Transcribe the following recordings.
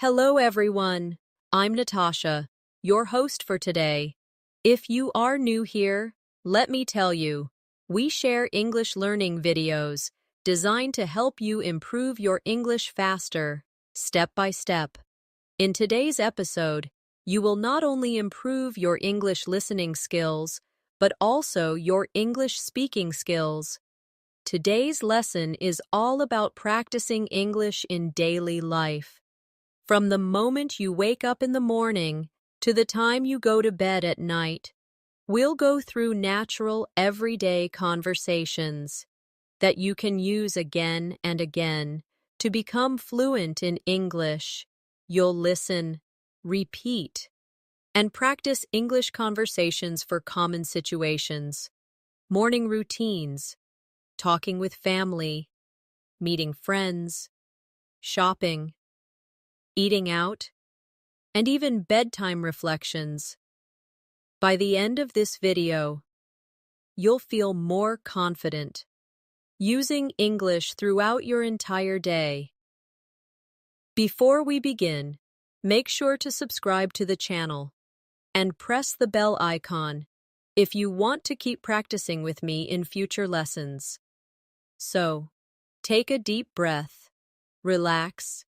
Hello, everyone. I'm Natasha, your host for today. If you are new here, let me tell you, we share English learning videos designed to help you improve your English faster, step by step. In today's episode, you will not only improve your English listening skills, but also your English speaking skills. Today's lesson is all about practicing English in daily life. From the moment you wake up in the morning to the time you go to bed at night, we'll go through natural, everyday conversations that you can use again and again to become fluent in English. You'll listen, repeat, and practice English conversations for common situations, morning routines, talking with family, meeting friends, shopping, eating out, and even bedtime reflections. By the end of this video, you'll feel more confident using English throughout your entire day. Before we begin, make sure to subscribe to the channel and press the bell icon if you want to keep practicing with me in future lessons. So, take a deep breath, relax,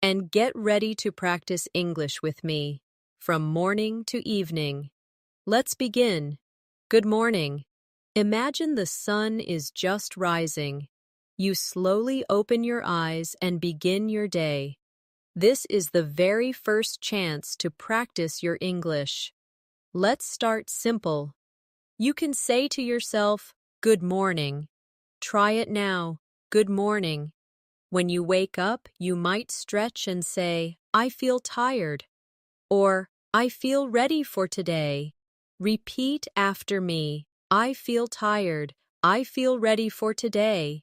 and get ready to practice English with me from morning to evening. Let's begin. Good morning. Imagine the sun is just rising. You slowly open your eyes and begin your day. This is the very first chance to practice your English. Let's start simple. You can say to yourself, "Good morning." Try it now. Good morning. When you wake up, you might stretch and say, "I feel tired," or "I feel ready for today." Repeat after me. I feel tired. I feel ready for today.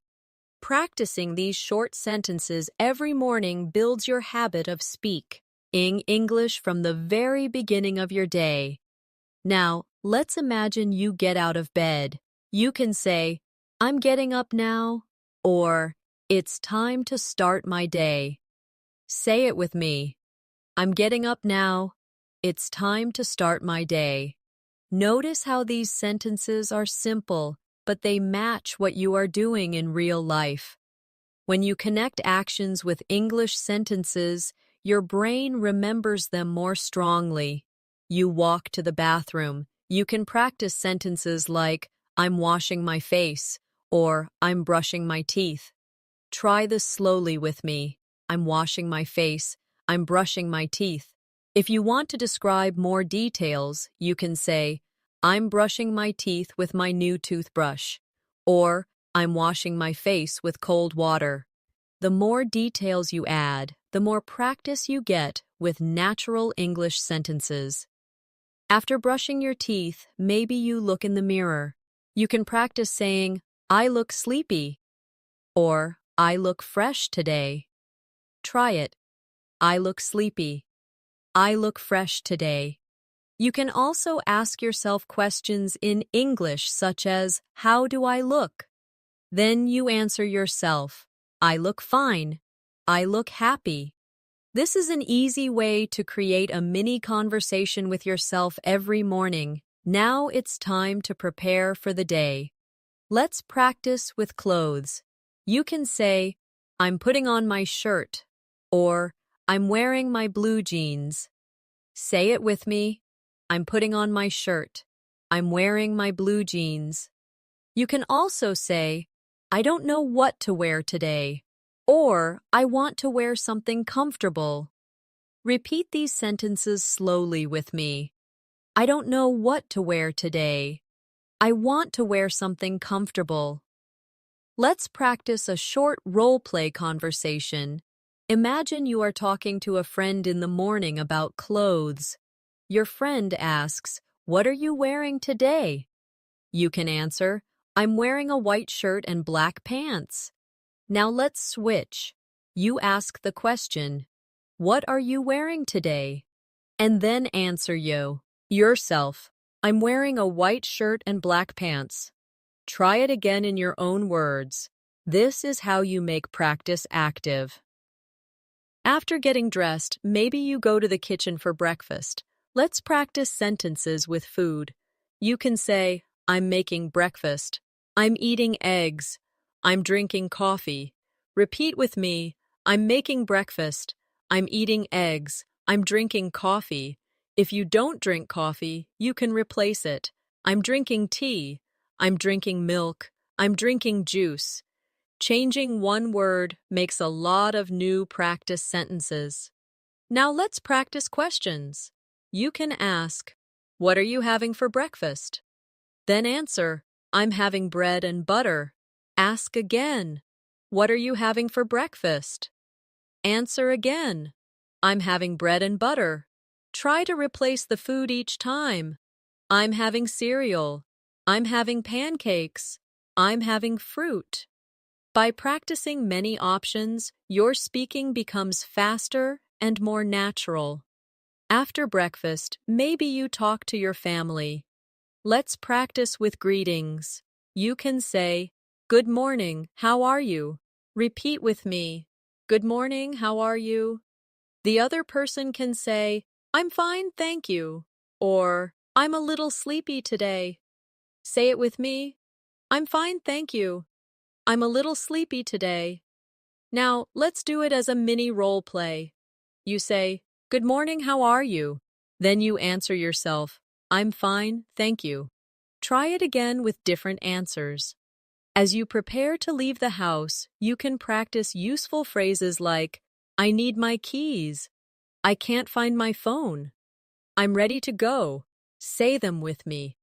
Practicing these short sentences every morning builds your habit of speaking English from the very beginning of your day. Now, let's imagine you get out of bed. You can say, "I'm getting up now," or "It's time to start my day." Say it with me. I'm getting up now. It's time to start my day. Notice how these sentences are simple, but they match what you are doing in real life. When you connect actions with English sentences, your brain remembers them more strongly. You walk to the bathroom. You can practice sentences like, "I'm washing my face," or "I'm brushing my teeth." Try this slowly with me. I'm washing my face. I'm brushing my teeth. If you want to describe more details, you can say, "I'm brushing my teeth with my new toothbrush," or "I'm washing my face with cold water." The more details you add, the more practice you get with natural English sentences. After brushing your teeth, maybe you look in the mirror. You can practice saying, "I look sleepy," or "I look fresh today." Try it. I look sleepy. I look fresh today. You can also ask yourself questions in English such as, "How do I look?" Then you answer yourself, "I look fine." "I look happy." This is an easy way to create a mini conversation with yourself every morning. Now it's time to prepare for the day. Let's practice with clothes. You can say, "I'm putting on my shirt," or "I'm wearing my blue jeans." Say it with me. I'm putting on my shirt. I'm wearing my blue jeans. You can also say, "I don't know what to wear today," or "I want to wear something comfortable." Repeat these sentences slowly with me. I don't know what to wear today. I want to wear something comfortable. Let's practice a short role-play conversation. Imagine you are talking to a friend in the morning about clothes. Your friend asks, "What are you wearing today?" You can answer, "I'm wearing a white shirt and black pants." Now let's switch. You ask the question, "What are you wearing today?" And then answer yourself, "I'm wearing a white shirt and black pants." Try it again in your own words. This is how you make practice active. After getting dressed, maybe you go to the kitchen for breakfast. Let's practice sentences with food. You can say, I'm making breakfast. I'm eating eggs. I'm drinking coffee. Repeat with me, I'm making breakfast. I'm eating eggs. I'm drinking coffee. If you don't drink coffee, you can replace it. I'm drinking tea. I'm drinking milk. I'm drinking juice. Changing one word makes a lot of new practice sentences. Now let's practice questions. You can ask, what are you having for breakfast? Then answer, I'm having bread and butter. Ask again, what are you having for breakfast? Answer again, I'm having bread and butter. Try to replace the food each time. I'm having cereal. I'm having pancakes. I'm having fruit. By practicing many options, your speaking becomes faster and more natural. After breakfast, maybe you talk to your family. Let's practice with greetings. You can say, Good morning, how are you? Repeat with me, Good morning, how are you? The other person can say, I'm fine, thank you, or I'm a little sleepy today. Say it with me, I'm fine, thank you. I'm a little sleepy today. Now, let's do it as a mini role play. You say, Good morning, how are you? Then you answer yourself, I'm fine, thank you. Try it again with different answers. As you prepare to leave the house, you can practice useful phrases like, I need my keys. I can't find my phone. I'm ready to go. Say them with me.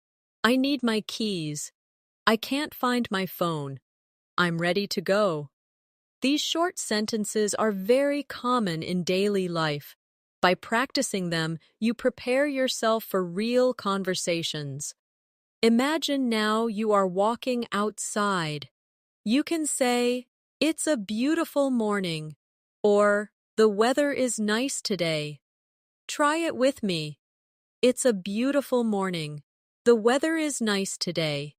I need my keys. I can't find my phone. I'm ready to go. These short sentences are very common in daily life. By practicing them, you prepare yourself for real conversations. Imagine now you are walking outside. You can say, It's a beautiful morning, or The weather is nice today. Try it with me. It's a beautiful morning. The weather is nice today.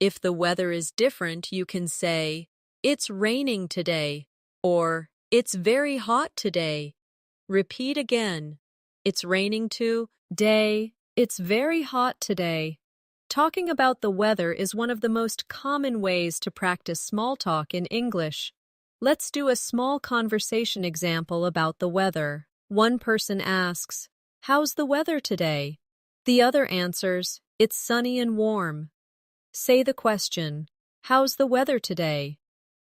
If the weather is different, you can say, It's raining today, or It's very hot today. Repeat again. It's raining today. It's very hot today. Talking about the weather is one of the most common ways to practice small talk in English. Let's do a small conversation example about the weather. One person asks, How's the weather today? The other answers, It's sunny and warm. Say the question, How's the weather today?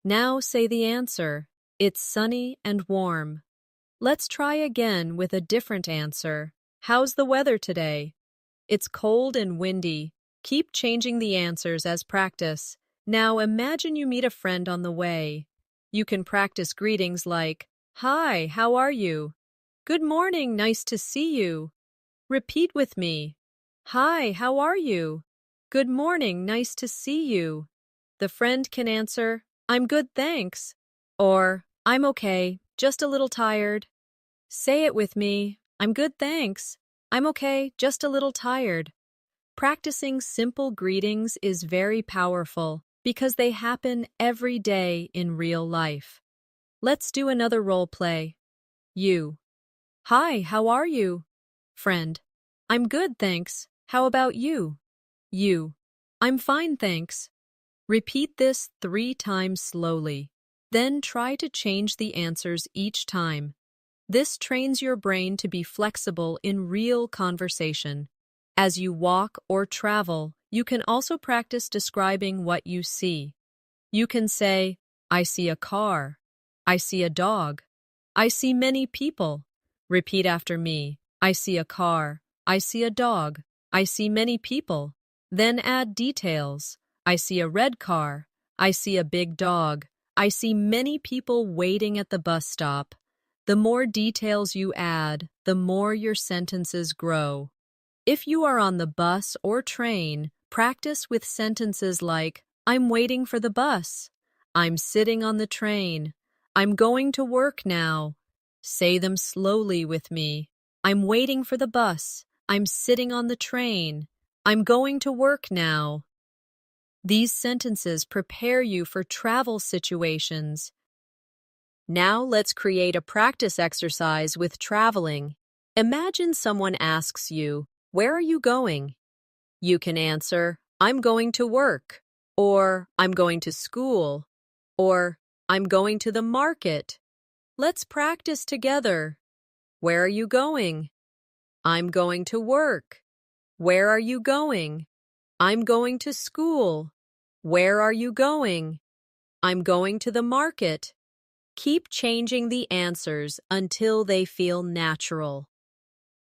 Now say the answer, It's sunny and warm. Let's try again with a different answer. How's the weather today? It's cold and windy. Keep changing the answers as practice. Now imagine you meet a friend on the way. You can practice greetings like, Hi, how are you? Good morning, nice to see you. Repeat with me. Hi, how are you? Good morning, nice to see you. The friend can answer, I'm good, thanks. Or, I'm okay, just a little tired. Say it with me. I'm good, thanks. I'm okay, just a little tired. Practicing simple greetings is very powerful because they happen every day in real life. Let's do another role play. You. Hi, how are you? Friend. I'm good, thanks. How about you? You. I'm fine, thanks. Repeat this 3 times slowly. Then try to change the answers each time. This trains your brain to be flexible in real conversation. As you walk or travel, you can also practice describing what you see. You can say, I see a car. I see a dog. I see many people. Repeat after me. I see a car. I see a dog. I see many people. Then add details. I see a red car. I see a big dog. I see many people waiting at the bus stop. The more details you add, the more your sentences grow. If you are on the bus or train, practice with sentences like, I'm waiting for the bus. I'm sitting on the train. I'm going to work now. Say them slowly with me. I'm waiting for the bus. I'm sitting on the train. I'm going to work now. These sentences prepare you for travel situations. Now let's create a practice exercise with traveling. Imagine someone asks you, "Where are you going?" You can answer, "I'm going to work," or "I'm going to school," or "I'm going to the market." Let's practice together. Where are you going? I'm going to work. Where are you going? I'm going to school. Where are you going? I'm going to the market. Keep changing the answers until they feel natural.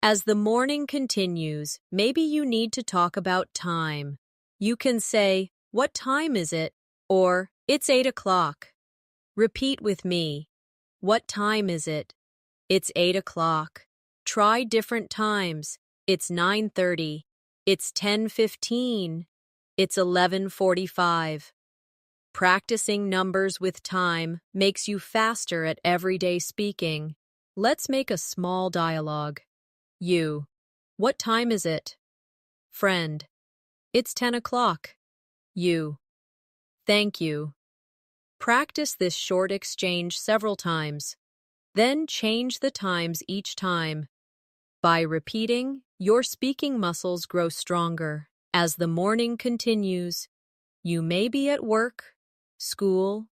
As the morning continues, maybe you need to talk about time. You can say, "What time is it?" or "It's 8 o'clock." Repeat with me. What time is it? It's 8 o'clock. Try different times. It's 9:30. It's 10:15. It's 11:45. Practicing numbers with time makes you faster at everyday speaking. Let's make a small dialogue. You. What time is it? Friend. It's 10 o'clock. You. Thank you. Practice this short exchange several times. Then change the times each time. By repeating, your speaking muscles grow stronger. As the morning continues, you may be at work, school,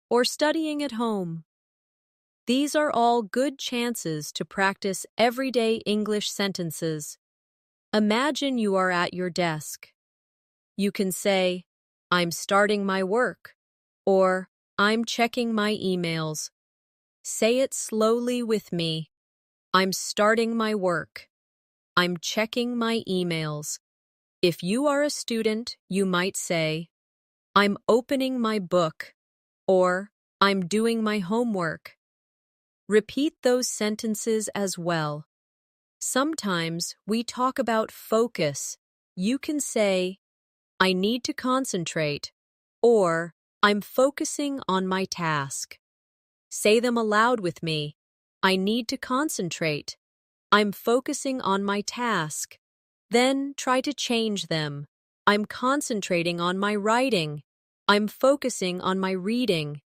or studying at home. These are all good chances to practice everyday English sentences. Imagine you are at your desk. You can say, "I'm starting my work," or "I'm checking my emails." Say it slowly with me. I'm starting my work. I'm checking my emails. If you are a student, you might say, "I'm opening my book," or "I'm doing my homework." Repeat those sentences as well. Sometimes we talk about focus. You can say, "I need to concentrate," or "I'm focusing on my task." Say them aloud with me. I need to concentrate. I'm focusing on my task. Then try to change them. I'm concentrating on my writing. I'm focusing on my reading.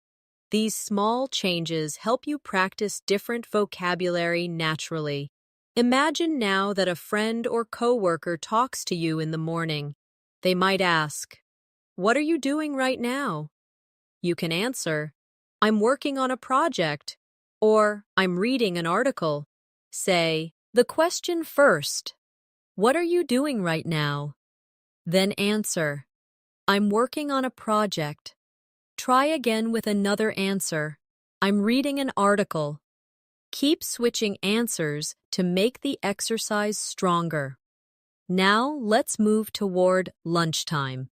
These small changes help you practice different vocabulary naturally. Imagine now that a friend or coworker talks to you in the morning. They might ask, "What are you doing right now?" You can answer, "I'm working on a project," or "I'm reading an article." Say the question first. What are you doing right now? Then answer, "I'm working on a project." Try again with another answer. "I'm reading an article." Keep switching answers to make the exercise stronger. Now let's move toward lunchtime.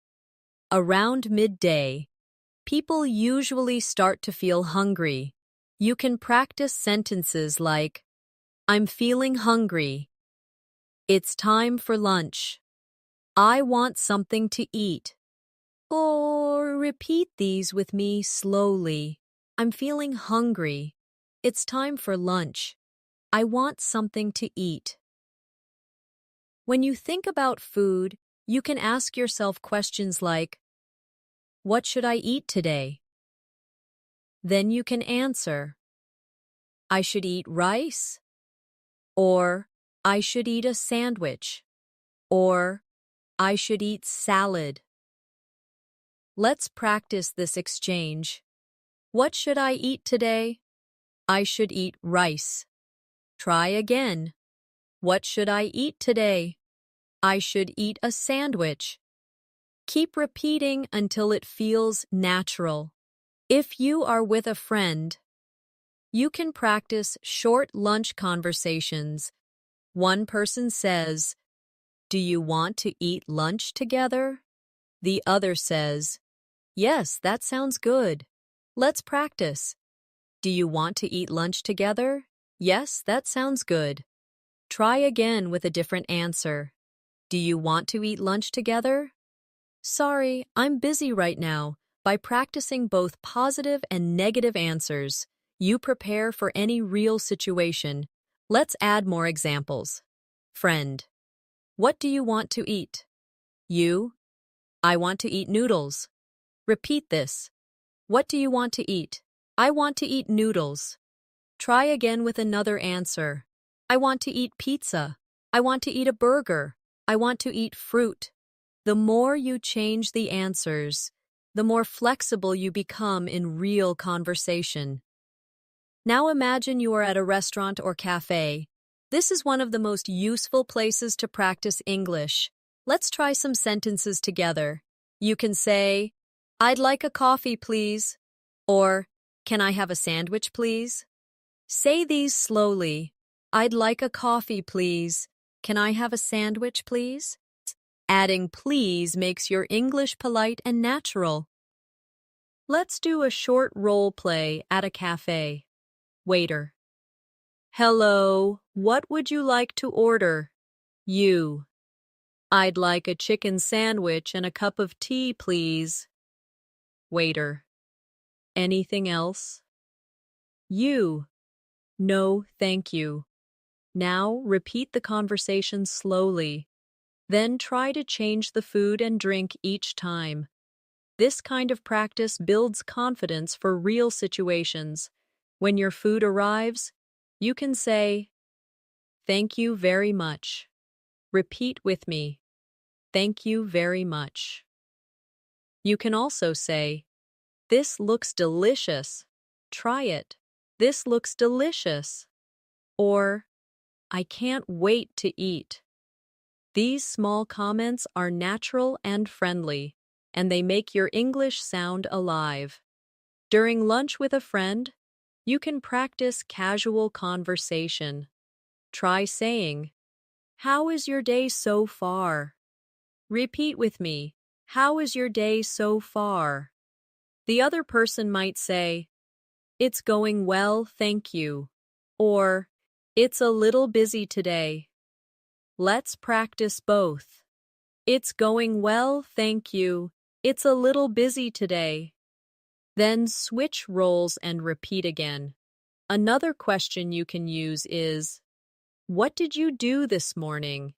Around midday, people usually start to feel hungry. You can practice sentences like, "I'm feeling hungry." "It's time for lunch." "I want something to eat." Or repeat these with me slowly. "I'm feeling hungry." "It's time for lunch." "I want something to eat." When you think about food, you can ask yourself questions like, "What should I eat today?" Then you can answer, "I should eat rice," or "I should eat a sandwich," or "I should eat salad." Let's practice this exchange. What should I eat today? I should eat rice. Try again. What should I eat today? I should eat a sandwich. Keep repeating until it feels natural. If you are with a friend, you can practice short lunch conversations. One person says, "Do you want to eat lunch together?" The other says, "Yes, that sounds good." Let's practice. "Do you want to eat lunch together?" "Yes, that sounds good." Try again with a different answer. "Do you want to eat lunch together?" "Sorry, I'm busy right now." By practicing both positive and negative answers, you prepare for any real situation. Let's add more examples. Friend. What do you want to eat? You. I want to eat noodles. Repeat this. What do you want to eat? I want to eat noodles. Try again with another answer. I want to eat pizza. I want to eat a burger. I want to eat fruit. The more you change the answers, the more flexible you become in real conversation. Now imagine you are at a restaurant or cafe. This is one of the most useful places to practice English. Let's try some sentences together. You can say, "I'd like a coffee, please," or "Can I have a sandwich, please?" Say these slowly. "I'd like a coffee, please. Can I have a sandwich, please?" Adding please makes your English polite and natural. Let's do a short role play at a cafe. Waiter. "Hello, what would you like to order?" You. "I'd like a chicken sandwich and a cup of tea, please." Waiter. "Anything else?" You. "No, thank you." Now repeat the conversation slowly. Then try to change the food and drink each time. This kind of practice builds confidence for real situations. When your food arrives, you can say, "Thank you very much." Repeat with me, "Thank you very much." You can also say, "This looks delicious. Try it. This looks delicious." Or, "I can't wait to eat." These small comments are natural and friendly, and they make your English sound alive. During lunch with a friend, you can practice casual conversation. Try saying, "How is your day so far?" Repeat with me, "How is your day so far?" The other person might say, "It's going well, thank you," or "It's a little busy today." Let's practice both. "It's going well, thank you. It's a little busy today." Then switch roles and repeat again. Another question you can use is, "What did you do this morning?"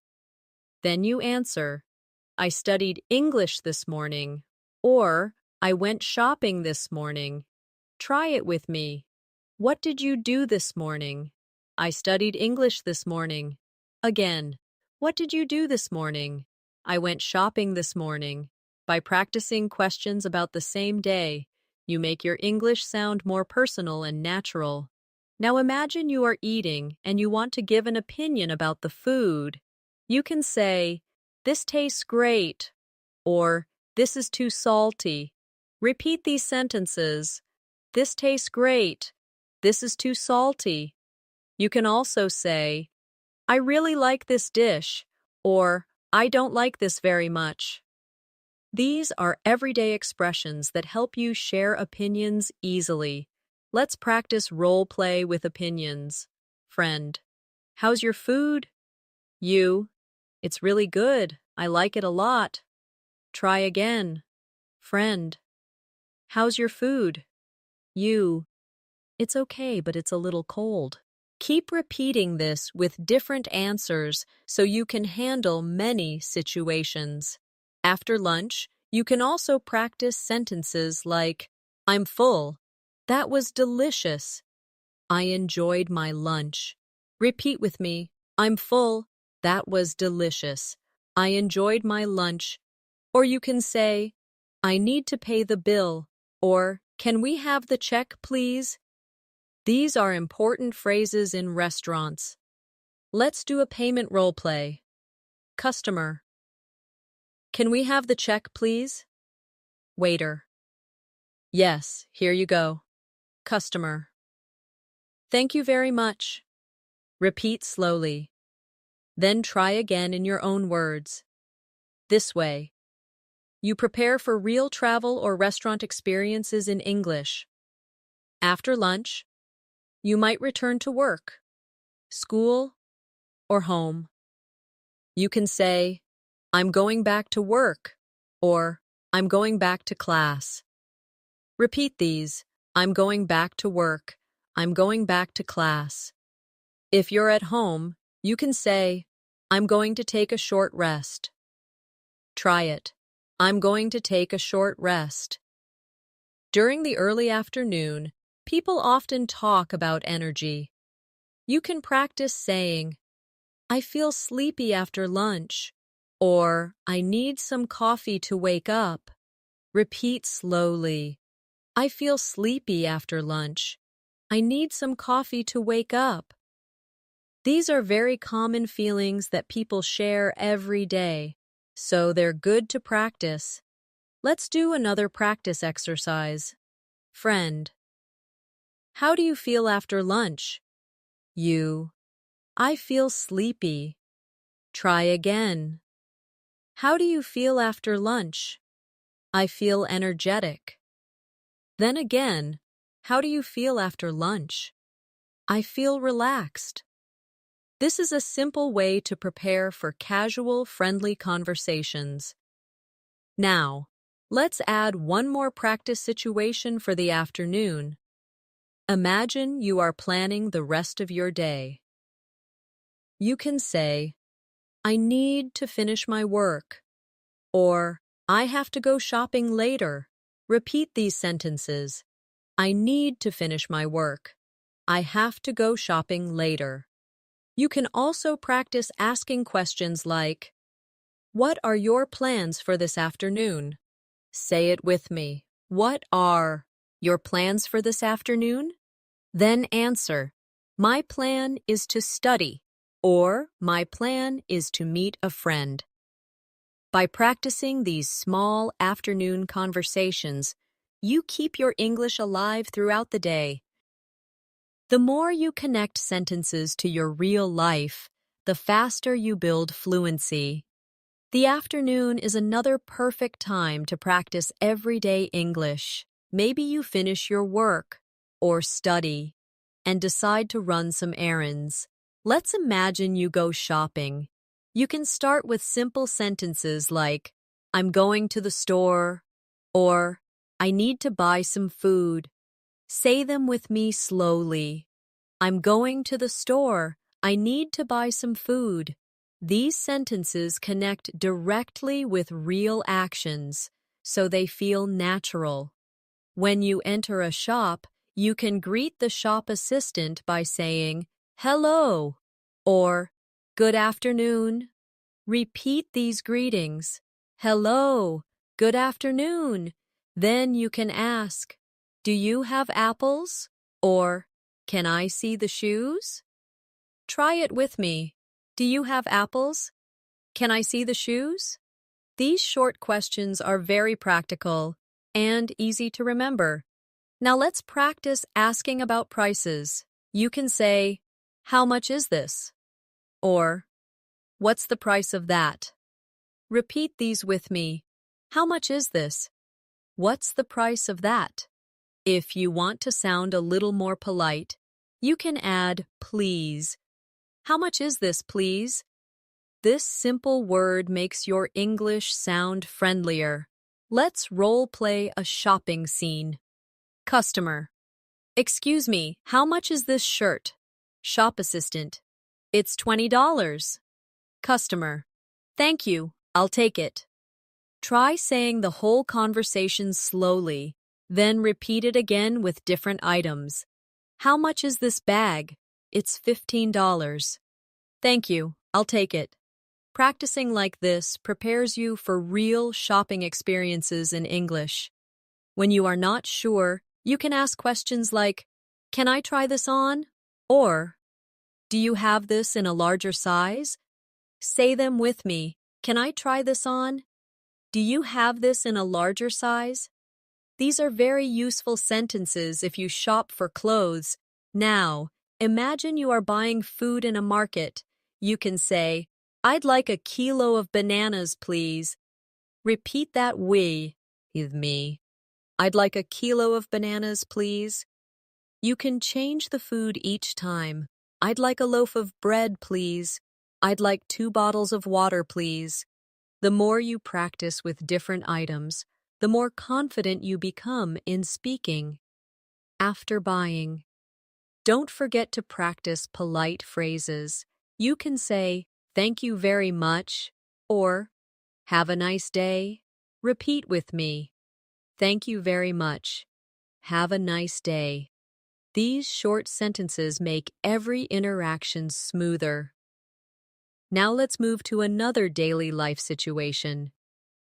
Then you answer, "I studied English this morning," or "I went shopping this morning." Try it with me. "What did you do this morning?" "I studied English this morning." Again, "What did you do this morning?" "I went shopping this morning." By practicing questions about the same day, you make your English sound more personal and natural. Now imagine you are eating and you want to give an opinion about the food. You can say, "This tastes great," or "This is too salty." Repeat these sentences. "This tastes great." "This is too salty." You can also say, "I really like this dish," or "I don't like this very much." These are everyday expressions that help you share opinions easily. Let's practice role play with opinions. Friend. "How's your food?" You. "It's really good. I like it a lot." Try again. Friend. "How's your food?" You. "It's okay, but it's a little cold." Keep repeating this with different answers so you can handle many situations. After lunch, you can also practice sentences like, "I'm full." "That was delicious." "I enjoyed my lunch." Repeat with me, "I'm full." "That was delicious." "I enjoyed my lunch." Or you can say, "I need to pay the bill," or "Can we have the check, please?" These are important phrases in restaurants. Let's do a payment role play. Customer. "Can we have the check, please?" Waiter. "Yes, here you go." Customer. "Thank you very much." Repeat slowly. Then try again in your own words. This way, you prepare for real travel or restaurant experiences in English. After lunch, you might return to work, school, or home. You can say, "I'm going back to work," or "I'm going back to class." Repeat these. "I'm going back to work." "I'm going back to class." If you're at home, you can say, "I'm going to take a short rest." Try it. "I'm going to take a short rest." During the early afternoon, People often talk about energy. You can practice saying, I feel sleepy after lunch, or I need some coffee to wake up. Repeat slowly. I feel sleepy after lunch. I need some coffee to wake up. These are very common feelings that people share every day, so they're good to practice. Let's do another practice exercise. Friend. How do you feel after lunch? You. I feel sleepy. Try again. How do you feel after lunch? I feel energetic. Then again, how do you feel after lunch? I feel relaxed. This is a simple way to prepare for casual, friendly conversations. Now, let's add one more practice situation for the afternoon. Imagine you are planning the rest of your day. You can say, I need to finish my work, or I have to go shopping later. Repeat these sentences. I need to finish my work. I have to go shopping later. You can also practice asking questions like, what are your plans for this afternoon? Say it with me. What are your plans for this afternoon? Then answer, my plan is to study, or my plan is to meet a friend. By practicing these small afternoon conversations, you keep your English alive throughout the day. The more you connect sentences to your real life, the faster you build fluency. The afternoon is another perfect time to practice everyday English. Maybe you finish your work or study and decide to run some errands. Let's imagine you go shopping. You can start with simple sentences like, I'm going to the store, or I need to buy some food. Say them with me slowly. I'm going to the store. I need to buy some food. These sentences connect directly with real actions, so they feel natural. When you enter a shop, you can greet the shop assistant by saying, hello, or good afternoon. Repeat these greetings. Hello, good afternoon. Then you can ask, do you have apples? Or, can I see the shoes? Try it with me. Do you have apples? Can I see the shoes? These short questions are very practical and easy to remember. Now let's practice asking about prices. You can say, how much is this? Or, what's the price of that? Repeat these with me. How much is this? What's the price of that? If you want to sound a little more polite, you can add please. How much is this, please? This simple word makes your English sound friendlier. Let's role play a shopping scene. Customer. Excuse me, how much is this shirt? Shop assistant. It's $20. Customer. Thank you, I'll take it. Try saying the whole conversation slowly, then repeat it again with different items. How much is this bag? It's $15. Thank you, I'll take it. Practicing like this prepares you for real shopping experiences in English. When you are not sure, you can ask questions like, can I try this on? Or, do you have this in a larger size? Say them with me. Can I try this on? Do you have this in a larger size? These are very useful sentences if you shop for clothes. Now, imagine you are buying food in a market. You can say, I'd like a kilo of bananas, please. Repeat that with me. I'd like a kilo of bananas, please. You can change the food each time. I'd like a loaf of bread, please. I'd like 2 bottles of water, please. The more you practice with different items, the more confident you become in speaking. After buying, don't forget to practice polite phrases. You can say, thank you very much, or have a nice day. Repeat with me. Thank you very much. Have a nice day. These short sentences make every interaction smoother. Now let's move to another daily life situation.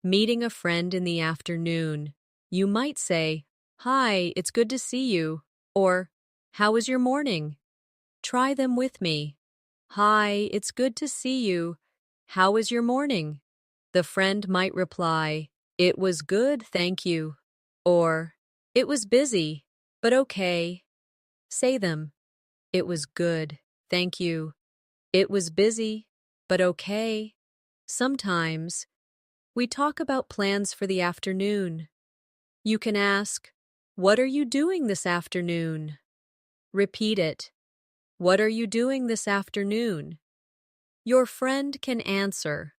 Meeting a friend in the afternoon. You might say, "Hi, it's good to see you," or "How was your morning?" Try them with me. "Hi, it's good to see you. How was your morning?" The friend might reply, "It was good, thank you." Or, "It was busy, but okay." Say them. It was good, thank you. It was busy, but okay. Sometimes we talk about plans for the afternoon. You can ask, "What are you doing this afternoon?" Repeat it. "What are you doing this afternoon?" Your friend can answer,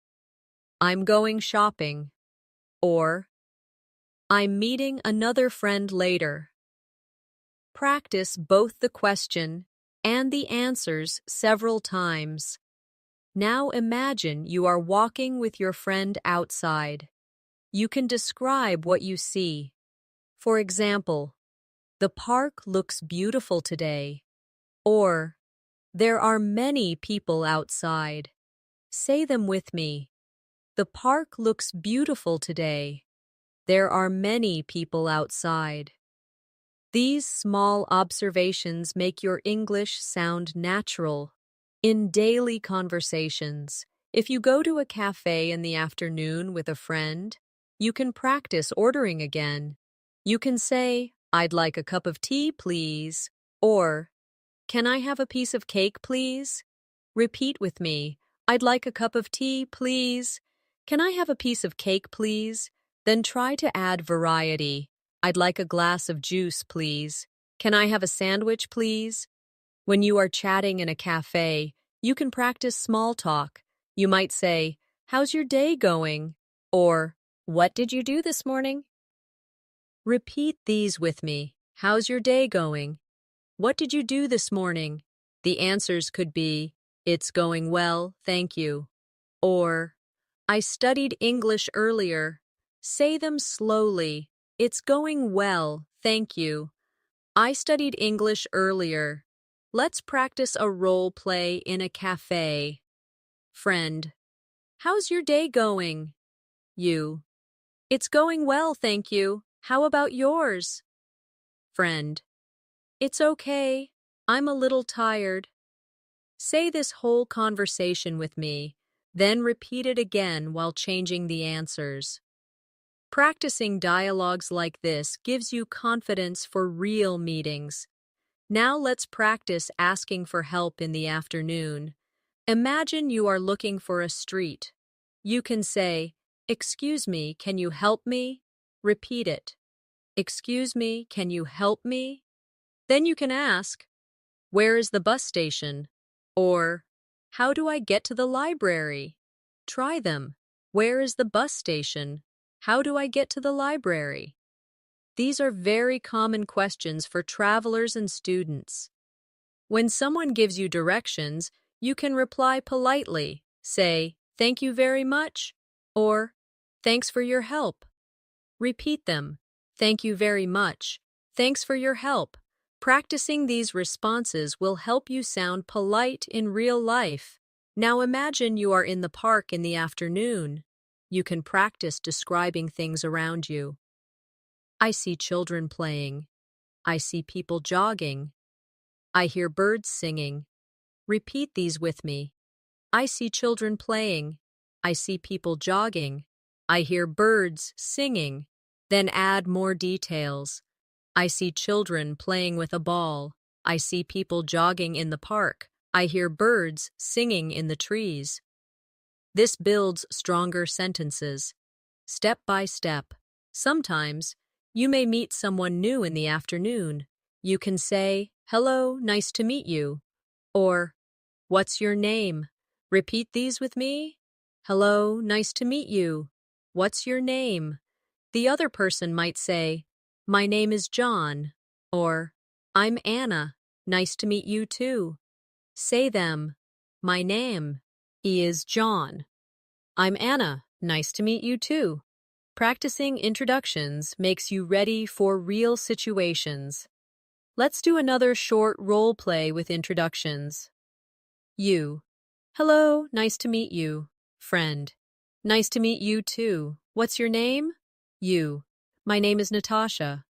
"I'm going shopping," or "I'm meeting another friend later." Practice both the question and the answers several times. Now imagine you are walking with your friend outside. You can describe what you see. For example, "The park looks beautiful today," or "There are many people outside." Say them with me. The park looks beautiful today. There are many people outside. These small observations make your English sound natural. In daily conversations, if you go to a cafe in the afternoon with a friend, you can practice ordering again. You can say, "I'd like a cup of tea, please," or "Can I have a piece of cake, please?" Repeat with me. "I'd like a cup of tea, please." "Can I have a piece of cake, please?" Then try to add variety. "I'd like a glass of juice, please." "Can I have a sandwich, please?" When you are chatting in a cafe, you can practice small talk. You might say, "How's your day going?" Or, "What did you do this morning?" Repeat these with me. How's your day going? What did you do this morning? The answers could be, "It's going well, thank you." Or, "I studied English earlier." Say them slowly. "It's going well, thank you." "I studied English earlier." Let's practice a role play in a cafe. Friend, "How's your day going?" You, "It's going well, thank you. How about yours?" Friend, "It's okay. I'm a little tired." Say this whole conversation with me, then repeat it again while changing the answers. Practicing dialogues like this gives you confidence for real meetings. Now let's practice asking for help in the afternoon. Imagine you are looking for a street. You can say, "Excuse me, can you help me?" Repeat it. "Excuse me, can you help me?" Then you can ask, "Where is the bus station?" Or, "How do I get to the library?" Try them. Where is the bus station? How do I get to the library? These are very common questions for travelers and students. When someone gives you directions, you can reply politely. Say, "Thank you very much," or "Thanks for your help." Repeat them. "Thank you very much." "Thanks for your help." Practicing these responses will help you sound polite in real life. Now imagine you are in the park in the afternoon. You can practice describing things around you. I see children playing. I see people jogging. I hear birds singing. Repeat these with me. I see children playing. I see people jogging. I hear birds singing. Then add more details. I see children playing with a ball. I see people jogging in the park. I hear birds singing in the trees. This builds stronger sentences. Step by step. Sometimes, you may meet someone new in the afternoon. You can say, "Hello, nice to meet you." Or, "What's your name?" Repeat these with me. Hello, nice to meet you. What's your name? The other person might say, "My name is John," or "I'm Anna. Nice to meet you too." Say them. My name is John. I'm Anna. Nice to meet you too. Practicing introductions makes you ready for real situations. Let's do another short role play with introductions. You. Hello, nice to meet you. Friend. Nice to meet you too. What's your name? You. My name is Natasha.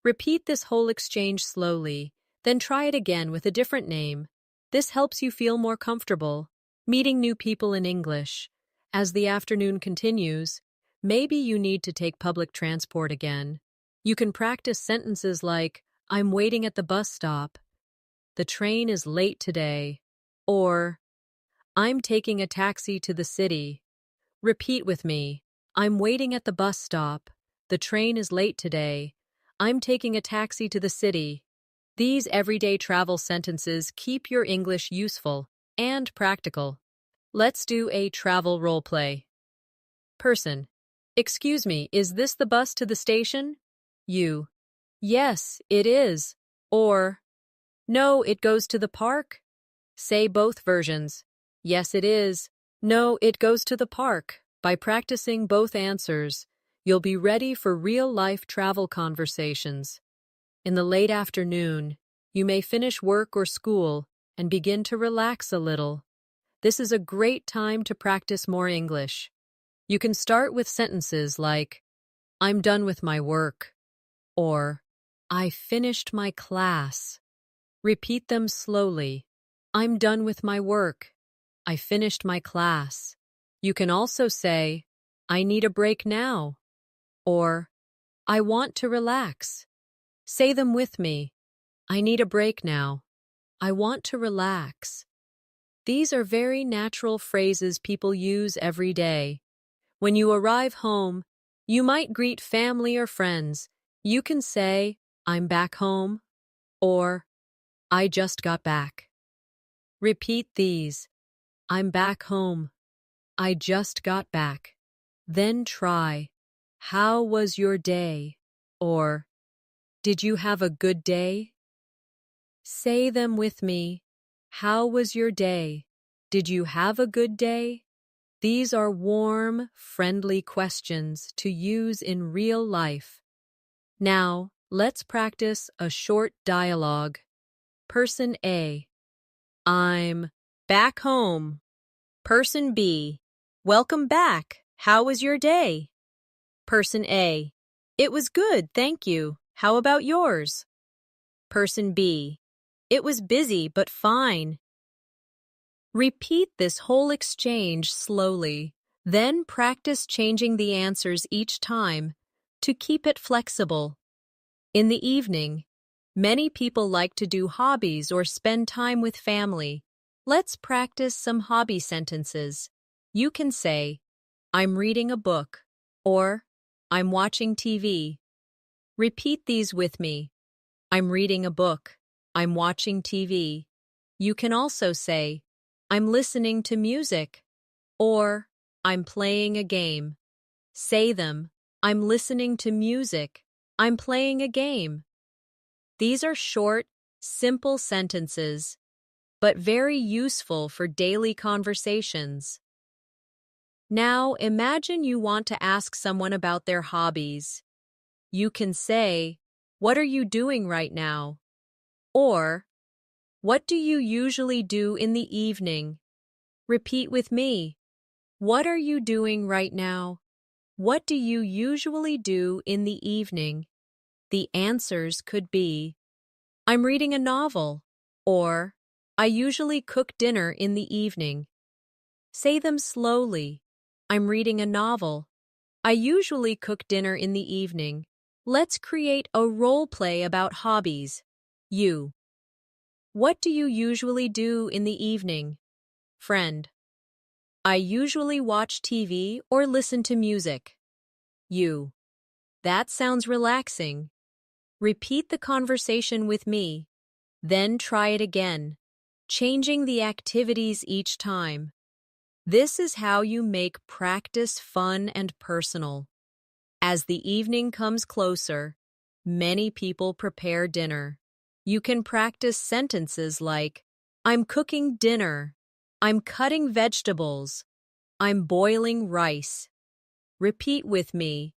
Repeat this whole exchange slowly, then try it again with a different name. This helps you feel more comfortable. Meeting new people in English. As the afternoon continues, maybe you need to take public transport again. You can practice sentences like, I'm waiting at the bus stop. The train is late today. Or, I'm taking a taxi to the city. Repeat with me. I'm waiting at the bus stop. The train is late today. I'm taking a taxi to the city. These everyday travel sentences keep your English useful and practical. Let's do a travel role play. Person. Excuse me, is this the bus to the station? You. Yes, it is. Or, no, it goes to the park. Say both versions. Yes, it is. No, it goes to the park. By practicing both answers, you'll be ready for real-life travel conversations. In the late afternoon, you may finish work or school and begin to relax a little. This is a great time to practice more English. You can start with sentences like, I'm done with my work, or I finished my class. Repeat them slowly. I'm done with my work. I finished my class. You can also say, I need a break now, or I want to relax. Say them with me. I need a break now. I want to relax. These are very natural phrases people use every day. When you arrive home, you might greet family or friends. You can say, I'm back home, or I just got back. Repeat these. I'm back home. I just got back. Then try, how was your day? Or, did you have a good day? Say them with me. How was your day? Did you have a good day? These are warm, friendly questions to use in real life. Now, let's practice a short dialogue. Person A. I'm back home. Person B. Welcome back. How was your day? Person A. It was good, thank you. How about yours? Person B. It was busy, but fine. Repeat this whole exchange slowly, then practice changing the answers each time to keep it flexible. In the evening, many people like to do hobbies or spend time with family. Let's practice some hobby sentences. You can say, I'm reading a book, or I'm watching TV. Repeat these with me. I'm reading a book. I'm watching TV. You can also say, I'm listening to music, or I'm playing a game. Say them. I'm listening to music. I'm playing a game. These are short, simple sentences, but very useful for daily conversations. Now, imagine you want to ask someone about their hobbies. You can say, what are you doing right now? Or, what do you usually do in the evening? Repeat with me. What are you doing right now? What do you usually do in the evening? The answers could be, I'm reading a novel, or I usually cook dinner in the evening. Say them slowly. I'm reading a novel. I usually cook dinner in the evening. Let's create a role play about hobbies. You. What do you usually do in the evening? Friend. I usually watch TV or listen to music. You. That sounds relaxing. Repeat the conversation with me. Then try it again, changing the activities each time. This is how you make practice fun and personal. As the evening comes closer, many people prepare dinner. You can practice sentences like, I'm cooking dinner. I'm cutting vegetables. I'm boiling rice. Repeat with me.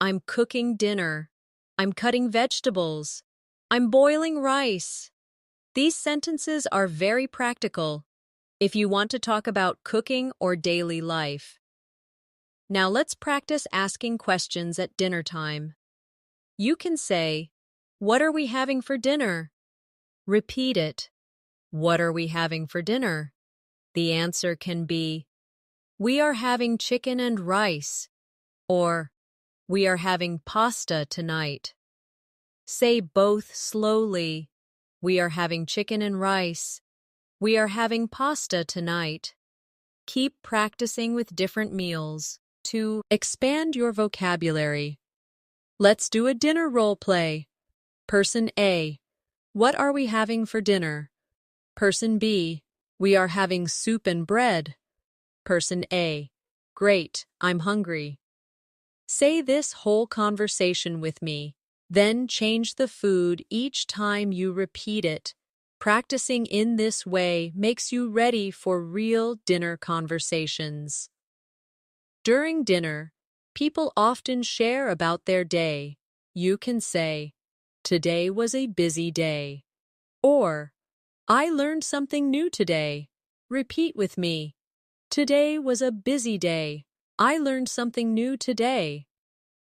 I'm cooking dinner. I'm cutting vegetables. I'm boiling rice. These sentences are very practical if you want to talk about cooking or daily life. Now let's practice asking questions at dinner time. You can say, "What are we having for dinner?" Repeat it. What are we having for dinner? The answer can be, "We are having chicken and rice," or "We are having pasta tonight." Say both slowly. We are having chicken and rice. We are having pasta tonight. Keep practicing with different meals to expand your vocabulary. Let's do a dinner role play. Person A, what are we having for dinner? Person B, we are having soup and bread. Person A, great, I'm hungry. Say this whole conversation with me, then change the food each time you repeat it. Practicing in this way makes you ready for real dinner conversations. During dinner, people often share about their day. You can say, "Today was a busy day," or "I learned something new today." Repeat with me. Today was a busy day. I learned something new today.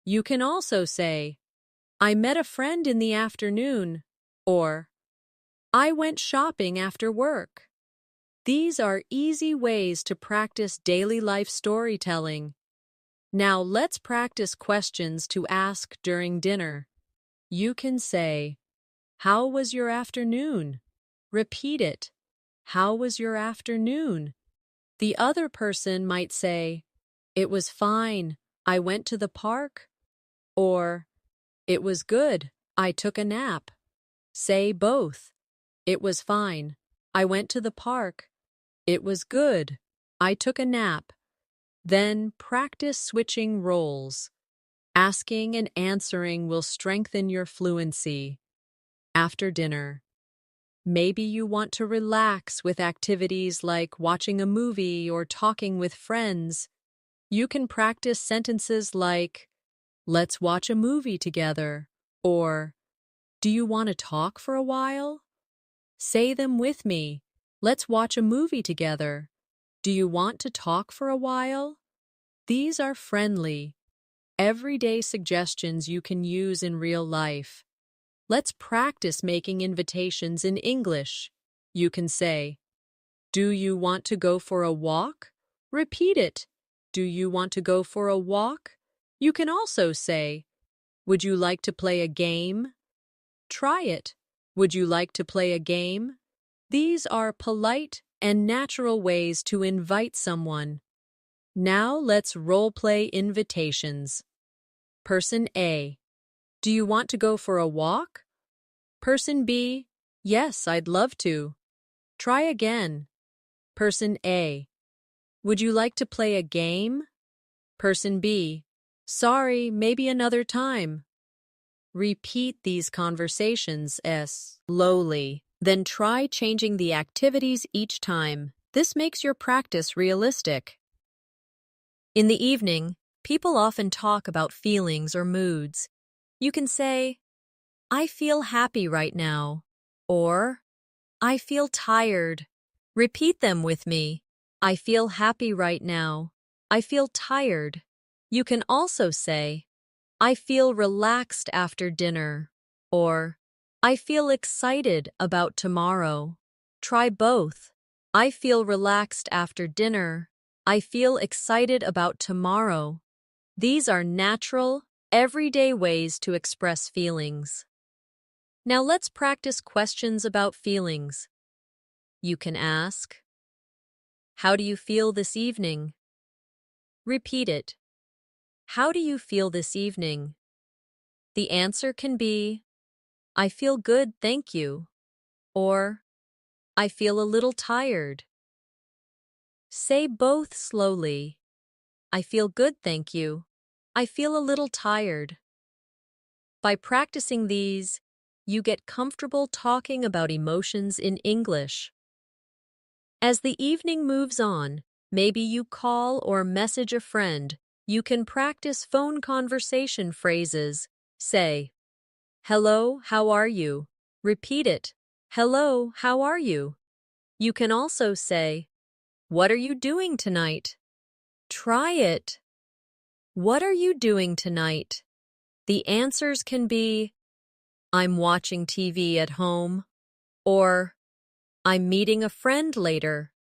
You can also say, "I met a friend in the afternoon," or "I went shopping after work." These are easy ways to practice daily life storytelling. Now let's practice questions to ask during dinner. You can say, "How was your afternoon?" Repeat it. How was your afternoon? The other person might say, "It was fine. I went to the park." Or, "It was good. I took a nap." Say both. It was fine. I went to the park. It was good. I took a nap. Then practice switching roles. Asking and answering will strengthen your fluency. After dinner, maybe you want to relax with activities like watching a movie or talking with friends. You can practice sentences like, "Let's watch a movie together," or "Do you want to talk for a while?" Say them with me. Let's watch a movie together. Do you want to talk for a while? These are friendly, everyday suggestions you can use in real life. Let's practice making invitations in English. You can say, "Do you want to go for a walk?" Repeat it. Do you want to go for a walk? You can also say, "Would you like to play a game?" Try it. Would you like to play a game? These are polite and natural ways to invite someone. Now let's role-play invitations. Person A, do you want to go for a walk? Person B, yes, I'd love to. Try again. Person A, would you like to play a game? Person B, sorry, maybe another time. Repeat these conversations slowly, then try changing the activities each time. This makes your practice realistic. In the evening, people often talk about feelings or moods. You can say, "I feel happy right now," or "I feel tired." Repeat them with me. I feel happy right now. I feel tired. You can also say, "I feel relaxed after dinner," or "I feel excited about tomorrow." Try both. I feel relaxed after dinner. I feel excited about tomorrow. These are natural, everyday ways to express feelings. Now let's practice questions about feelings. You can ask, "How do you feel this evening?" Repeat it. How do you feel this evening? The answer can be, "I feel good, thank you," or "I feel a little tired." Say both slowly. I feel good, thank you. I feel a little tired. By practicing these, you get comfortable talking about emotions in English. As the evening moves on, maybe you call or message a friend. You can practice phone conversation phrases. Say, Hello, how are you? Repeat it. Hello, how are you? You can also say, what are you doing tonight? Try it. What are you doing tonight? The answers can be, I'm watching TV at home, or I'm meeting a friend later.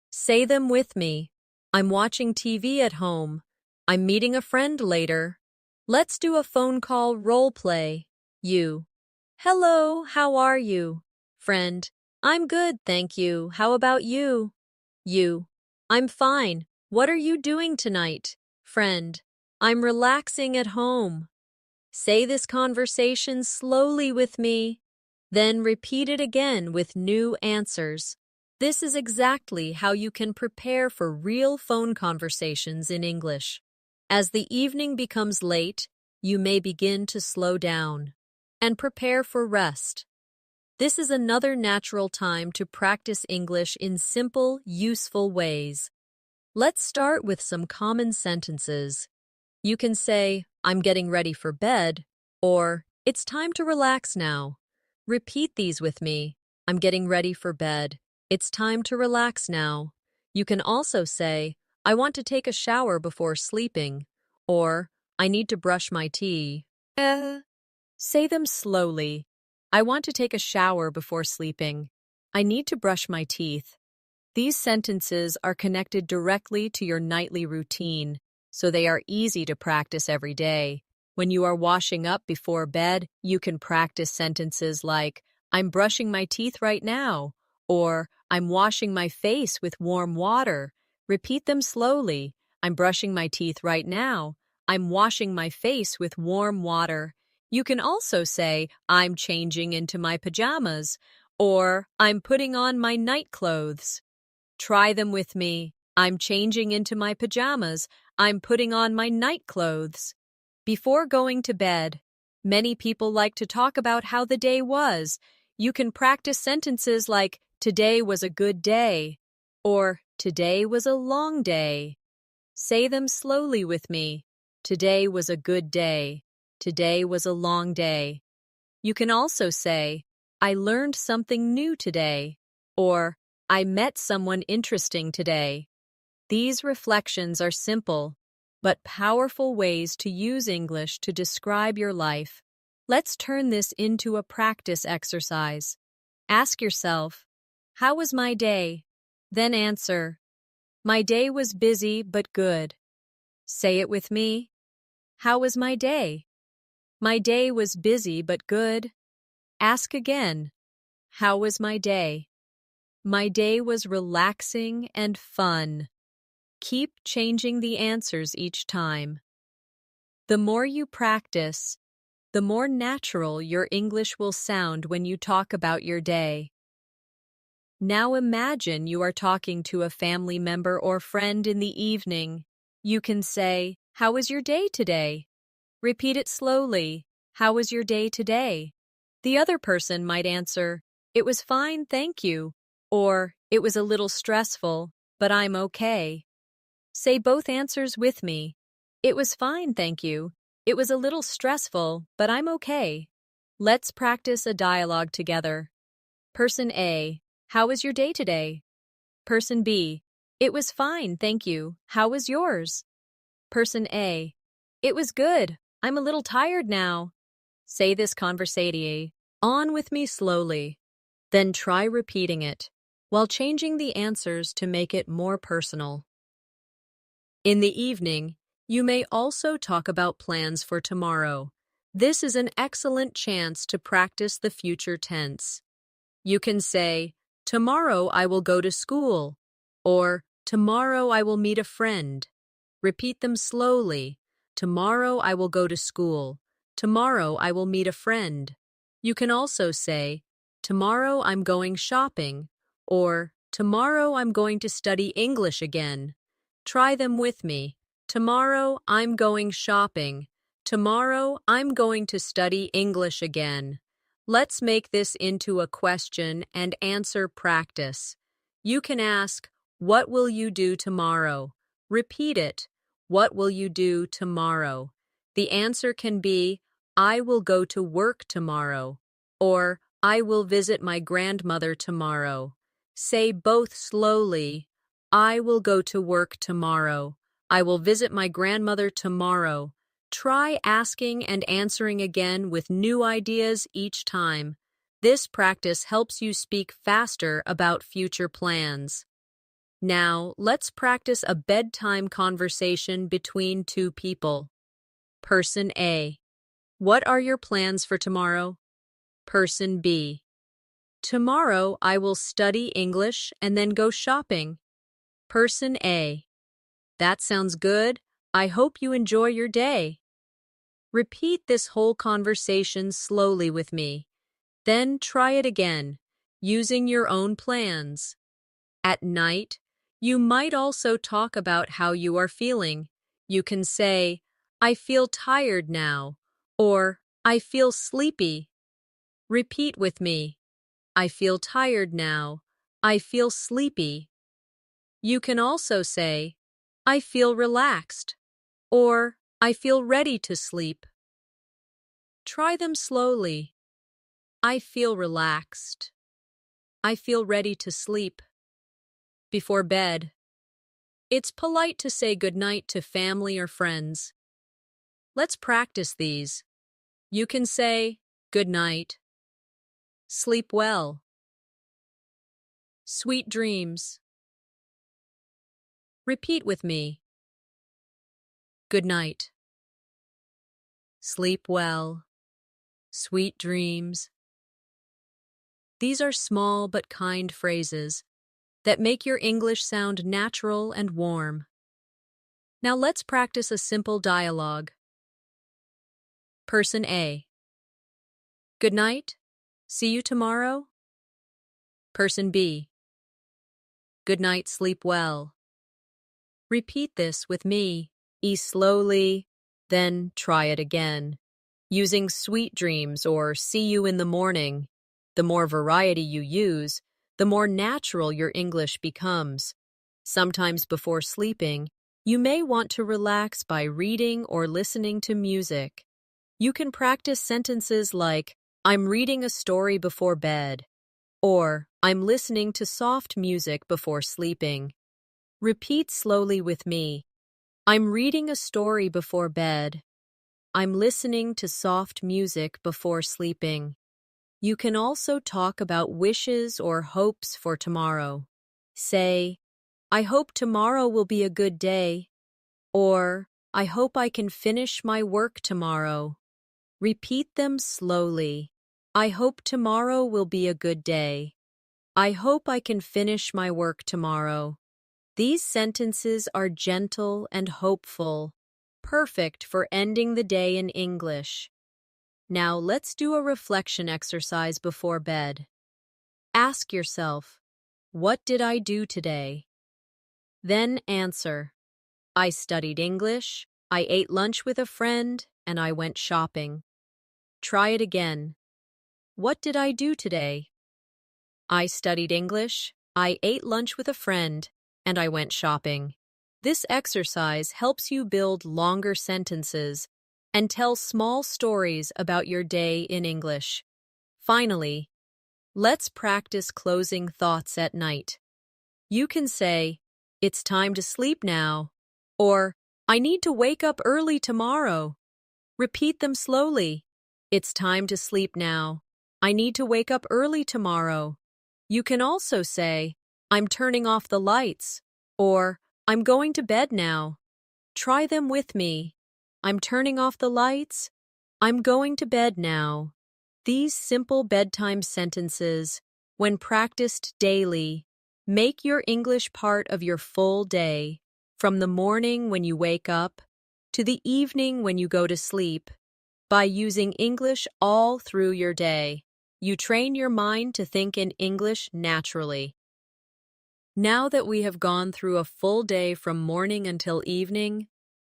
Say them with me. I'm watching TV at home. I'm meeting a friend later. Let's do a phone call role play. You. Hello, how are you? Friend. I'm good, thank you. How about you? You. I'm fine. What are you doing tonight? Friend. I'm relaxing at home. Say this conversation slowly with me, then repeat it again with new answers. This is exactly how you can prepare for real phone conversations in English. As the evening becomes late, you may begin to slow down and prepare for rest. This is another natural time to practice English in simple, useful ways. Let's start with some common sentences. You can say, I'm getting ready for bed, or it's time to relax now. Repeat these with me. I'm getting ready for bed. It's time to relax now. You can also say, I want to take a shower before sleeping, or I need to brush my teeth. Say them slowly. I want to take a shower before sleeping. I need to brush my teeth. These sentences are connected directly to your nightly routine, so they are easy to practice every day. When you are washing up before bed, you can practice sentences like, I'm brushing my teeth right now, or I'm washing my face with warm water. Repeat them slowly. I'm brushing my teeth right now. I'm washing my face with warm water. You can also say, I'm changing into my pajamas, or I'm putting on my night clothes. Try them with me. I'm changing into my pajamas. I'm putting on my night clothes. Before going to bed, many people like to talk about how the day was. You can practice sentences like, today was a good day, or today was a long day. Say them slowly with me. Today was a good day. Today was a long day. You can also say, I learned something new today, or I met someone interesting today. These reflections are simple, but powerful ways to use English to describe your life. Let's turn this into a practice exercise. Ask yourself, how was my day? Then answer, my day was busy but good. Say it with me. How was my day? My day was busy but good. Ask again, how was my day? My day was relaxing and fun. Keep changing the answers each time. The more you practice, the more natural your English will sound when you talk about your day. Now imagine you are talking to a family member or friend in the evening. You can say, how was your day today? Repeat it slowly. How was your day today? The other person might answer, it was fine, thank you, or it was a little stressful, but I'm okay. Say both answers with me. It was fine, thank you. It was a little stressful, but I'm okay. Let's practice a dialogue together. Person A, how was your day today? Person B, it was fine, thank you. How was yours? Person A, it was good. I'm a little tired now. Say this conversation on with me slowly. Then try repeating it, while changing the answers to make it more personal. In the evening, you may also talk about plans for tomorrow. This is an excellent chance to practice the future tense. You can say, tomorrow I will go to school, or tomorrow I will meet a friend. Repeat them slowly. Tomorrow I will go to school. Tomorrow I will meet a friend. You can also say, tomorrow I'm going shopping, or tomorrow I'm going to study English again. Try them with me. Tomorrow I'm going shopping. Tomorrow I'm going to study English again. Let's make this into a question and answer practice. You can ask, what will you do tomorrow? Repeat it. What will you do tomorrow? The answer can be, I will go to work tomorrow, or I will visit my grandmother tomorrow. Say both slowly. I will go to work tomorrow. I will visit my grandmother tomorrow. Try asking and answering again with new ideas each time. This practice helps you speak faster about future plans. Now, let's practice a bedtime conversation between two people. Person A. What are your plans for tomorrow? Person B. Tomorrow I will study English and then go shopping. Person A. That sounds good. I hope you enjoy your day. Repeat this whole conversation slowly with me. Then try it again, using your own plans. At night, you might also talk about how you are feeling. You can say, I feel tired now, or I feel sleepy. Repeat with me. I feel tired now. I feel sleepy. You can also say, I feel relaxed, or I feel ready to sleep. Try them slowly. I feel relaxed. I feel ready to sleep. Before bed, it's polite to say goodnight to family or friends. Let's practice these. You can say, good night. Sleep well. Sweet dreams. Repeat with me. Good night. Sleep well. Sweet dreams. These are small but kind phrases that make your English sound natural and warm. Now let's practice a simple dialogue. Person A. Good night. See you tomorrow. Person B. Good night, sleep well. Repeat this with me. Slowly, then try it again. Using sweet dreams or see you in the morning. The more variety you use, the more natural your English becomes. Sometimes before sleeping, you may want to relax by reading or listening to music. You can practice sentences like, I'm reading a story before bed, or I'm listening to soft music before sleeping. Repeat slowly with me. I'm reading a story before bed. I'm listening to soft music before sleeping. You can also talk about wishes or hopes for tomorrow. Say, I hope tomorrow will be a good day, or I hope I can finish my work tomorrow. Repeat them slowly. I hope tomorrow will be a good day. I hope I can finish my work tomorrow. These sentences are gentle and hopeful, perfect for ending the day in English. Now let's do a reflection exercise before bed. Ask yourself, what did I do today? Then answer, I studied English, I ate lunch with a friend, and I went shopping. Try it again. What did I do today? I studied English, I ate lunch with a friend, and I went shopping. This exercise helps you build longer sentences and tell small stories about your day in English. Finally, let's practice closing thoughts at night. You can say, it's time to sleep now, or I need to wake up early tomorrow. Repeat them slowly. It's time to sleep now. I need to wake up early tomorrow. You can also say, I'm turning off the lights, or I'm going to bed now. Try them with me. I'm turning off the lights. I'm going to bed now. These simple bedtime sentences, when practiced daily, make your English part of your full day, from the morning when you wake up to the evening when you go to sleep. By using English all through your day, you train your mind to think in English naturally. Now that we have gone through a full day from morning until evening,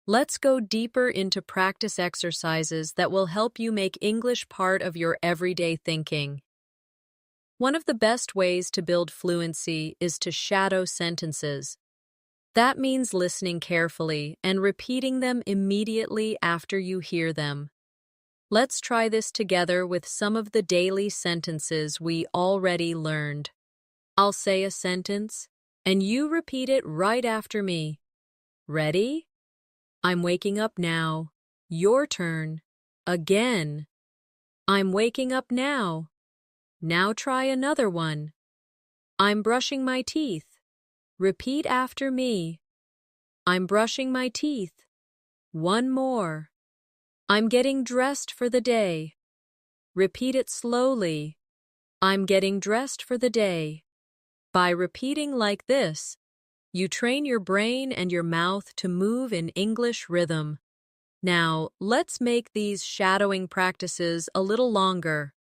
let's go deeper into practice exercises that will help you make English part of your everyday thinking. One of the best ways to build fluency is to shadow sentences. That means listening carefully and repeating them immediately after you hear them. Let's try this together with some of the daily sentences we already learned. I'll say a sentence, and you repeat it right after me. Ready? I'm waking up now. Your turn. Again. I'm waking up now. Now try another one. I'm brushing my teeth. Repeat after me. I'm brushing my teeth. One more. I'm getting dressed for the day. Repeat it slowly. I'm getting dressed for the day. By repeating like this, you train your brain and your mouth to move in English rhythm. Now, let's make these shadowing practices a little longer.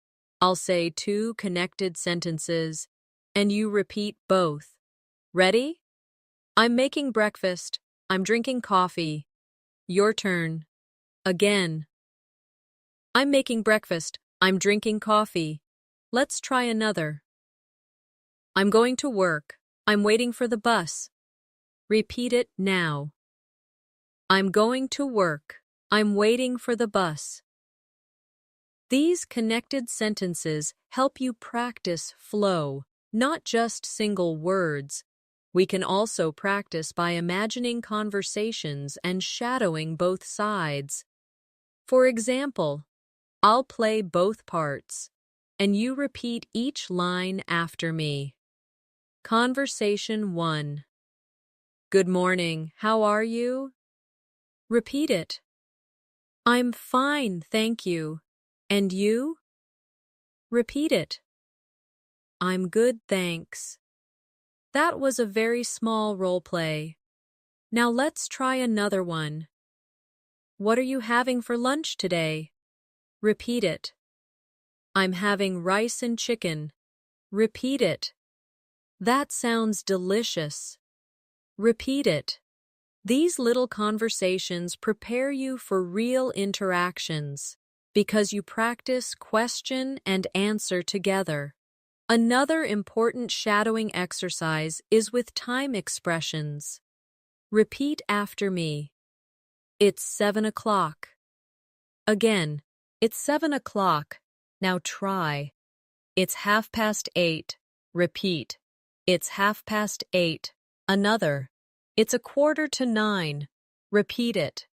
I'll say 2 connected sentences, and you repeat both. Ready? I'm making breakfast. I'm drinking coffee. Your turn. Again. I'm making breakfast. I'm drinking coffee. Let's try another. I'm going to work. I'm waiting for the bus. Repeat it now. I'm going to work. I'm waiting for the bus. These connected sentences help you practice flow, not just single words. We can also practice by imagining conversations and shadowing both sides. For example, I'll play both parts, and you repeat each line after me. Conversation 1. Good morning, how are you? Repeat it. I'm fine, thank you. And you? Repeat it. I'm good, thanks. That was a very small role play. Now let's try another one. What are you having for lunch today? Repeat it. I'm having rice and chicken. Repeat it. That sounds delicious. Repeat it. These little conversations prepare you for real interactions because you practice question and answer together. Another important shadowing exercise is with time expressions. Repeat after me. It's 7 o'clock. Again, it's 7 o'clock. Now try. It's 8:30. Repeat. It's 8:30. Another. It's 8:45. Repeat it.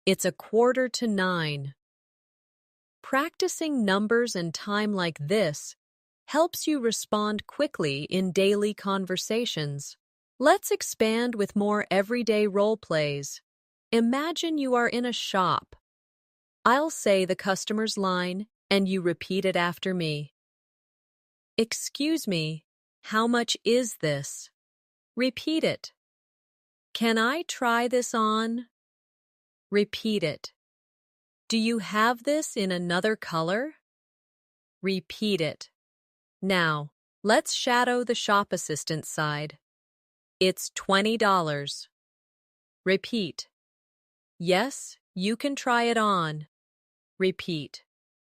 It's 8:45. Practicing numbers and time like this helps you respond quickly in daily conversations. Let's expand with more everyday role plays. Imagine you are in a shop. I'll say the customer's line, and you repeat it after me. Excuse me, how much is this? Repeat it. Can I try this on? Repeat it. Do you have this in another color? Repeat it. Now, let's shadow the shop assistant side. It's $20. Repeat. Yes, you can try it on. Repeat.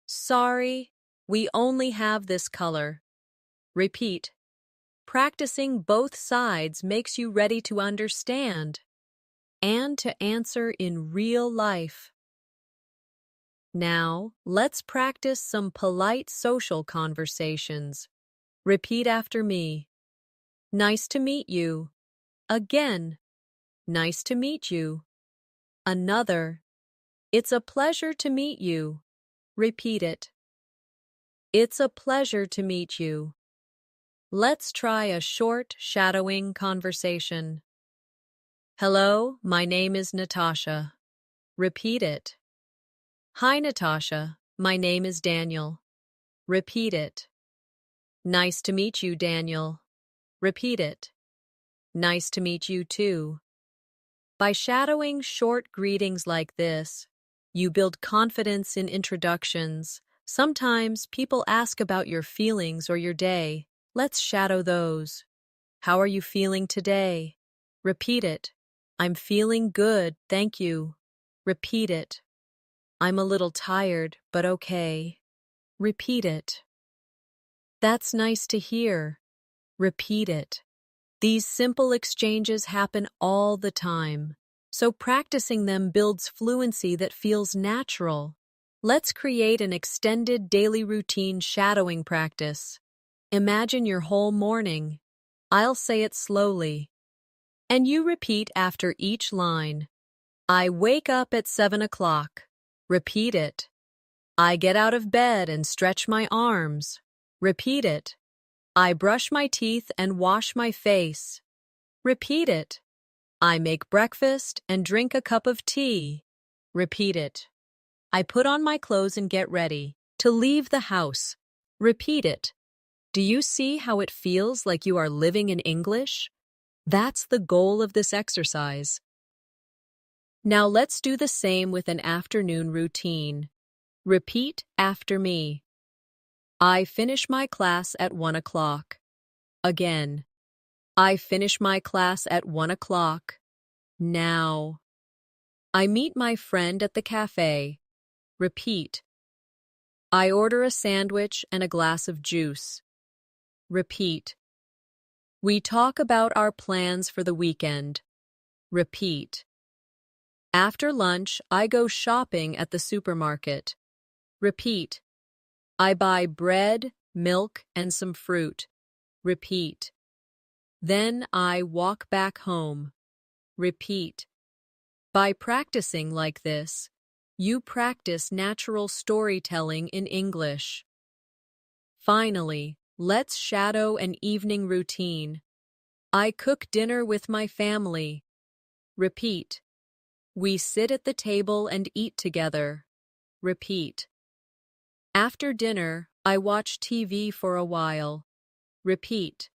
Sorry, we only have this color. Repeat. Practicing both sides makes you ready to understand and to answer in real life. Now, let's practice some polite social conversations. Repeat after me. Nice to meet you. Again. Nice to meet you. Another. It's a pleasure to meet you. Repeat it. It's a pleasure to meet you. Let's try a short shadowing conversation. Hello, my name is Natasha. Repeat it. Hi, Natasha. My name is Daniel. Repeat it. Nice to meet you, Daniel. Repeat it. Nice to meet you, too. By shadowing short greetings like this, you build confidence in introductions. Sometimes people ask about your feelings or your day. Let's shadow those. How are you feeling today? Repeat it. I'm feeling good, thank you. Repeat it. I'm a little tired, but okay. Repeat it. That's nice to hear. Repeat it. These simple exchanges happen all the time, so practicing them builds fluency that feels natural. Let's create an extended daily routine shadowing practice. Imagine your whole morning. I'll say it slowly, and you repeat after each line. I wake up at 7 o'clock. Repeat it. I get out of bed and stretch my arms. Repeat it. I brush my teeth and wash my face. Repeat it. I make breakfast and drink a cup of tea. Repeat it. I put on my clothes and get ready to leave the house. Repeat it. Do you see how it feels like you are living in English? That's the goal of this exercise. Now let's do the same with an afternoon routine. Repeat after me. I finish my class at 1 o'clock. Again. I finish my class at 1 o'clock. Now. I meet my friend at the cafe. Repeat. I order a sandwich and a glass of juice. Repeat. We talk about our plans for the weekend. Repeat. After lunch, I go shopping at the supermarket. Repeat. I buy bread, milk, and some fruit. Repeat. Then I walk back home. Repeat. By practicing like this, you practice natural storytelling in English. Finally, let's shadow an evening routine. I cook dinner with my family. Repeat. We sit at the table and eat together. Repeat. After dinner, I watch TV for a while. Repeat.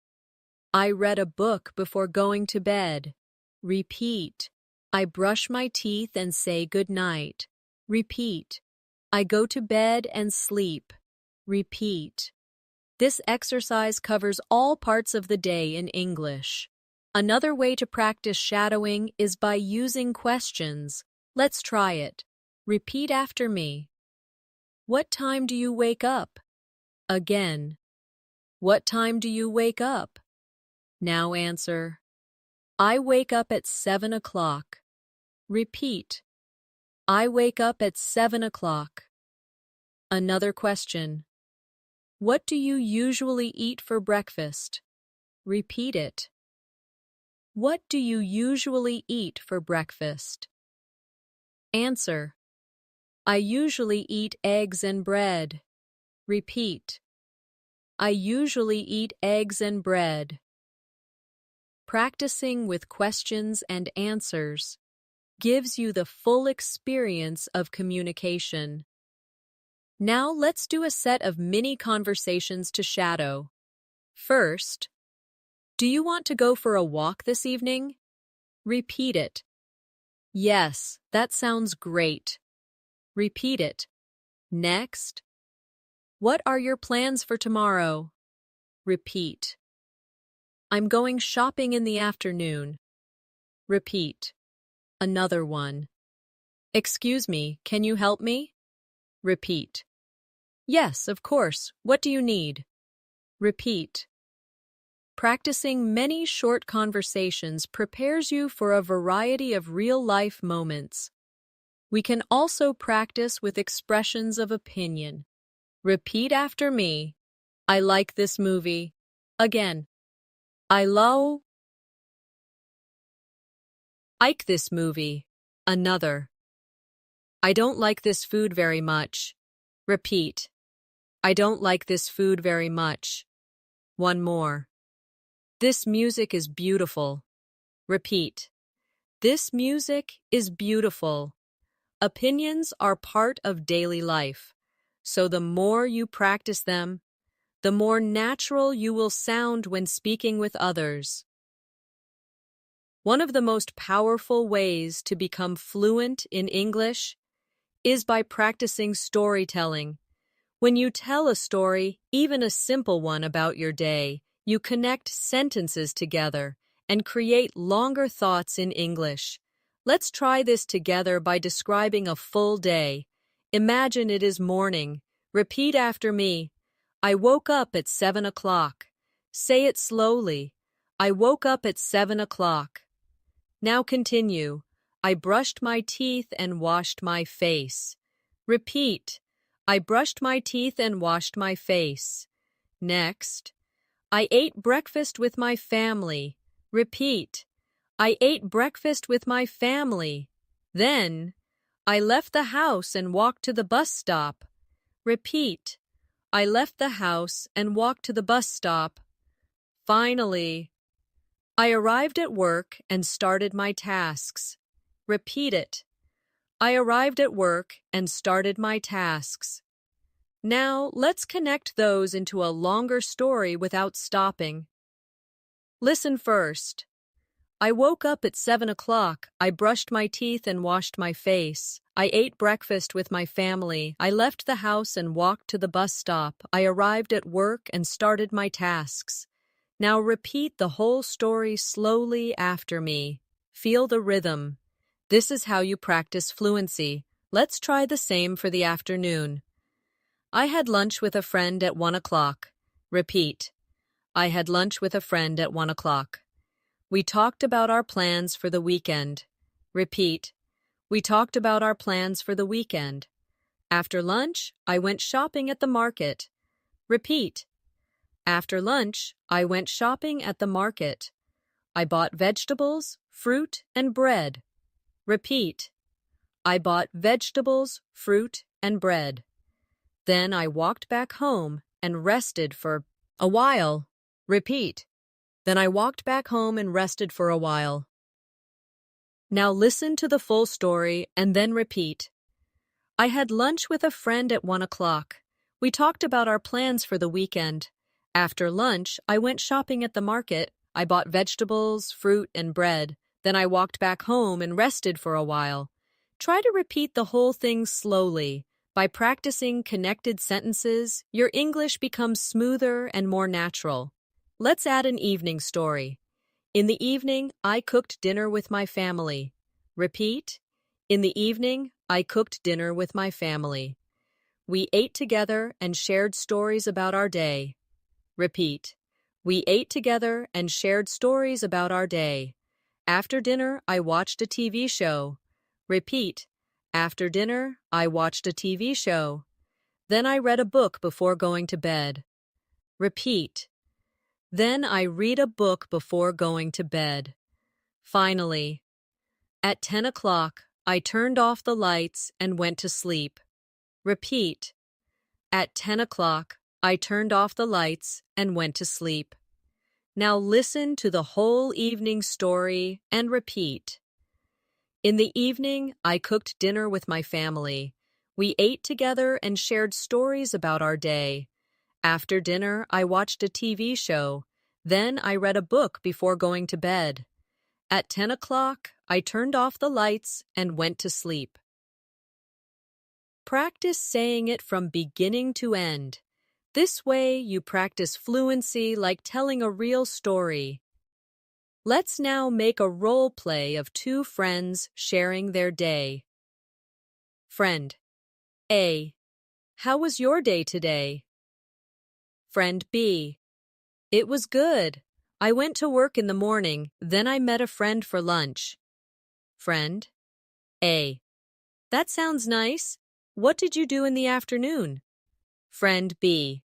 I read a book before going to bed. Repeat. I brush my teeth and say good night. Repeat. I go to bed and sleep. Repeat. This exercise covers all parts of the day in English. Another way to practice shadowing is by using questions. Let's try it. Repeat after me. What time do you wake up? Again. What time do you wake up? Now answer. I wake up at 7 o'clock. Repeat. I wake up at 7 o'clock. Another question. What do you usually eat for breakfast? Repeat it. What do you usually eat for breakfast? Answer. I usually eat eggs and bread. Repeat. I usually eat eggs and bread. Practicing with questions and answers gives you the full experience of communication. Now let's do a set of mini conversations to shadow. First, do you want to go for a walk this evening? Repeat it. Yes, that sounds great. Repeat it. Next, what are your plans for tomorrow? Repeat. I'm going shopping in the afternoon. Repeat. Another one. Excuse me, can you help me? Repeat. Yes, of course. What do you need? Repeat. Practicing many short conversations prepares you for a variety of real-life moments. We can also practice with expressions of opinion. Repeat after me. I like this movie. Again. I like this movie. Another. I don't like this food very much. Repeat. I don't like this food very much. One more. This music is beautiful. Repeat. This music is beautiful. Opinions are part of daily life, so the more you practice them, the more natural you will sound when speaking with others. One of the most powerful ways to become fluent in English is by practicing storytelling. When you tell a story, even a simple one about your day, you connect sentences together and create longer thoughts in English. Let's try this together by describing a full day. Imagine it is morning. Repeat after me. I woke up at 7 o'clock. Say it slowly. I woke up at 7 o'clock. Now continue. I brushed my teeth and washed my face. Repeat. I brushed my teeth and washed my face. Next. I ate breakfast with my family. Repeat. I ate breakfast with my family. Then, I left the house and walked to the bus stop. Repeat. I left the house and walked to the bus stop. Finally, I arrived at work and started my tasks. Repeat it. I arrived at work and started my tasks. Now, let's connect those into a longer story without stopping. Listen first. I woke up at 7 o'clock. I brushed my teeth and washed my face. I ate breakfast with my family. I left the house and walked to the bus stop. I arrived at work and started my tasks. Now repeat the whole story slowly after me. Feel the rhythm. This is how you practice fluency. Let's try the same for the afternoon. I had lunch with a friend at 1 o'clock. Repeat. I had lunch with a friend at 1 o'clock. We talked about our plans for the weekend. Repeat. We talked about our plans for the weekend. After lunch, I went shopping at the market. Repeat. After lunch, I went shopping at the market. I bought vegetables, fruit, and bread. Repeat. I bought vegetables, fruit, and bread. Then I walked back home and rested for a while. Repeat. Then I walked back home and rested for a while. Now listen to the full story and then repeat. I had lunch with a friend at 1 o'clock. We talked about our plans for the weekend. After lunch, I went shopping at the market. I bought vegetables, fruit, and bread. Then I walked back home and rested for a while. Try to repeat the whole thing slowly. By practicing connected sentences, your English becomes smoother and more natural. Let's add an evening story. In the evening, I cooked dinner with my family. Repeat. In the evening, I cooked dinner with my family. We ate together and shared stories about our day. Repeat. We ate together and shared stories about our day. After dinner, I watched a TV show. Repeat. After dinner, I watched a TV show. Then I read a book before going to bed. Repeat. Then I read a book before going to bed. Finally, at 10 o'clock, I turned off the lights and went to sleep. Repeat. At 10 o'clock, I turned off the lights and went to sleep. Now listen to the whole evening story and repeat. In the evening, I cooked dinner with my family. We ate together and shared stories about our day. After dinner, I watched a TV show. Then I read a book before going to bed. At 10 o'clock, I turned off the lights and went to sleep. Practice saying it from beginning to end. This way, you practice fluency like telling a real story. Let's now make a role play of two friends sharing their day. Friend A. How was your day today? Friend B. It was good. I went to work in the morning, then I met a friend for lunch. Friend A. That sounds nice. What did you do in the afternoon? Friend B.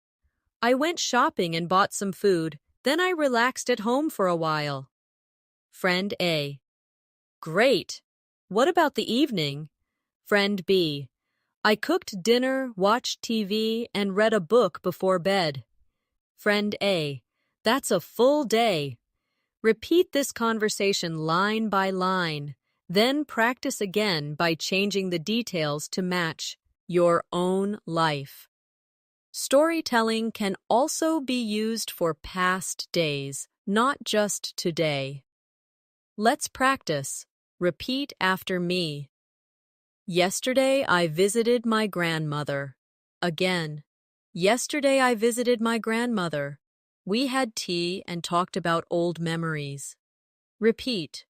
I went shopping and bought some food, then I relaxed at home for a while. Friend A. Great. What about the evening? Friend B. I cooked dinner, watched TV, and read a book before bed. Friend A. That's a full day. Repeat this conversation line by line. Then practice again by changing the details to match your own life. Storytelling can also be used for past days, not just today. Let's practice. Repeat after me. Yesterday I visited my grandmother. Again. Yesterday I visited my grandmother. We had tea and talked about old memories. Repeat.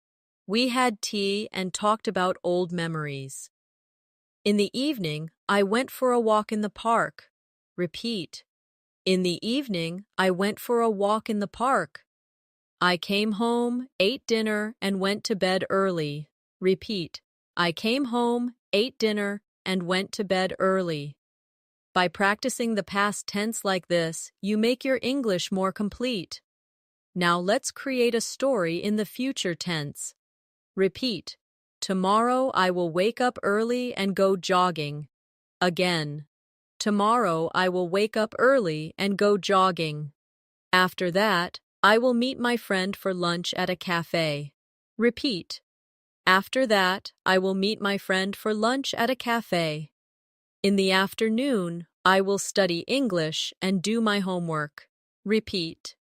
We had tea and talked about old memories. In the evening, I went for a walk in the park. Repeat. In the evening, I went for a walk in the park. I came home, ate dinner, and went to bed early. Repeat. I came home, ate dinner, and went to bed early. By practicing the past tense like this, you make your English more complete. Now let's create a story in the future tense. Repeat. Tomorrow I will wake up early and go jogging. Again. Tomorrow I will wake up early and go jogging. After that, I will meet my friend for lunch at a cafe. Repeat. After that, I will meet my friend for lunch at a cafe. In the afternoon, I will study English and do my homework. Repeat.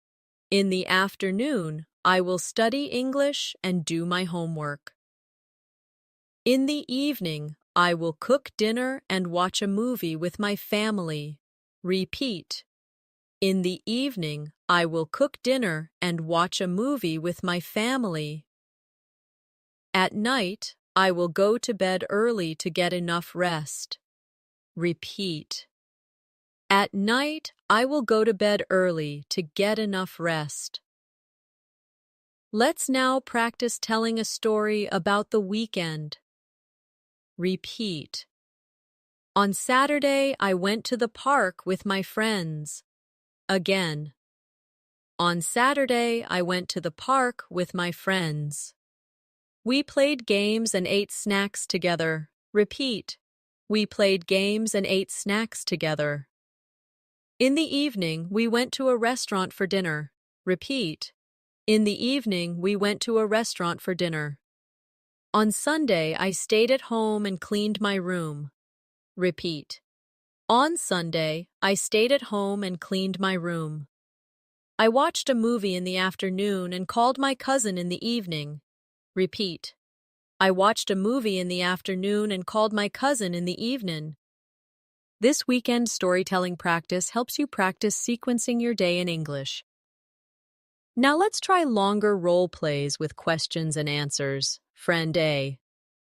In the afternoon, I will study English and do my homework. In the evening, I will cook dinner and watch a movie with my family. Repeat. In the evening, I will cook dinner and watch a movie with my family. At night, I will go to bed early to get enough rest. Repeat. At night, I will go to bed early to get enough rest. Let's now practice telling a story about the weekend. Repeat. On Saturday, I went to the park with my friends. Again. On Saturday, I went to the park with my friends. We played games and ate snacks together. Repeat. We played games and ate snacks together. In the evening, we went to a restaurant for dinner. Repeat. In the evening, we went to a restaurant for dinner. On Sunday, I stayed at home and cleaned my room. Repeat. On Sunday, I stayed at home and cleaned my room. I watched a movie in the afternoon and called my cousin in the evening. Repeat. I watched a movie in the afternoon and called my cousin in the evening. This weekend storytelling practice helps you practice sequencing your day in English. Now let's try longer role plays with questions and answers. Friend A.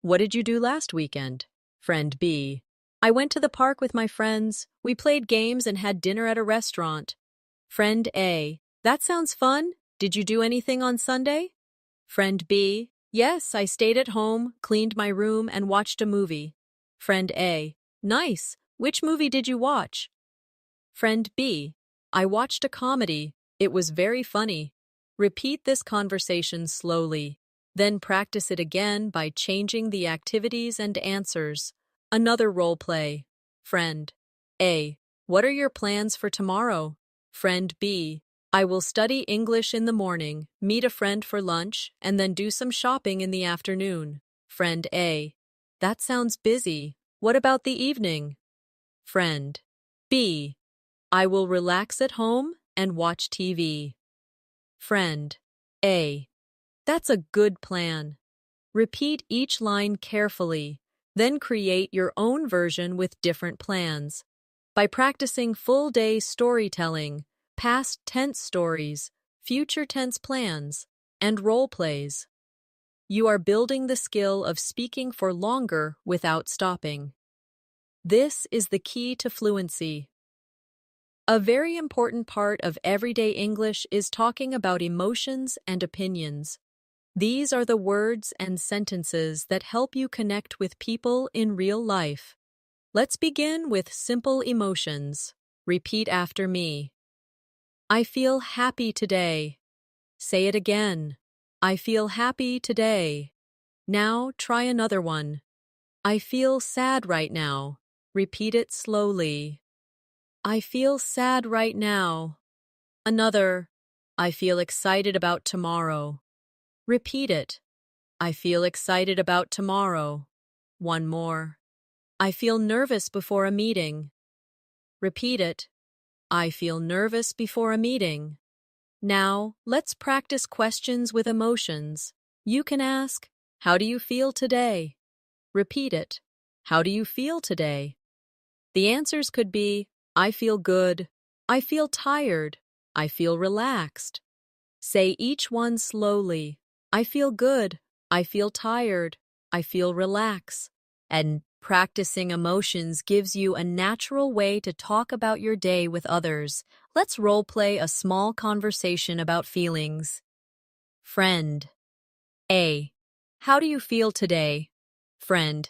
What did you do last weekend? Friend B. I went to the park with my friends. We played games and had dinner at a restaurant. Friend A. That sounds fun. Did you do anything on Sunday? Friend B. Yes, I stayed at home, cleaned my room, and watched a movie. Friend A. Nice. Which movie did you watch? Friend B. I watched a comedy. It was very funny. Repeat this conversation slowly. Then practice it again by changing the activities and answers. Another role play. Friend A. What are your plans for tomorrow? Friend B. I will study English in the morning, meet a friend for lunch, and then do some shopping in the afternoon. Friend A. That sounds busy. What about the evening? Friend B. I will relax at home and watch TV. Friend A. That's a good plan. Repeat each line carefully, then create your own version with different plans. By practicing full-day storytelling, past tense stories, future tense plans, and role plays, you are building the skill of speaking for longer without stopping. This is the key to fluency. A very important part of everyday English is talking about emotions and opinions. These are the words and sentences that help you connect with people in real life. Let's begin with simple emotions. Repeat after me. I feel happy today. Say it again. I feel happy today. Now try another one. I feel sad right now. Repeat it slowly. I feel sad right now. Another. I feel excited about tomorrow. Repeat it. I feel excited about tomorrow. One more. I feel nervous before a meeting. Repeat it. I feel nervous before a meeting. Now, let's practice questions with emotions. You can ask, how do you feel today? Repeat it. How do you feel today? The answers could be, I feel good. I feel tired. I feel relaxed. Say each one slowly. I feel good. I feel tired. I feel relaxed. And practicing emotions gives you a natural way to talk about your day with others. Let's role play a small conversation about feelings. Friend A. How do you feel today? Friend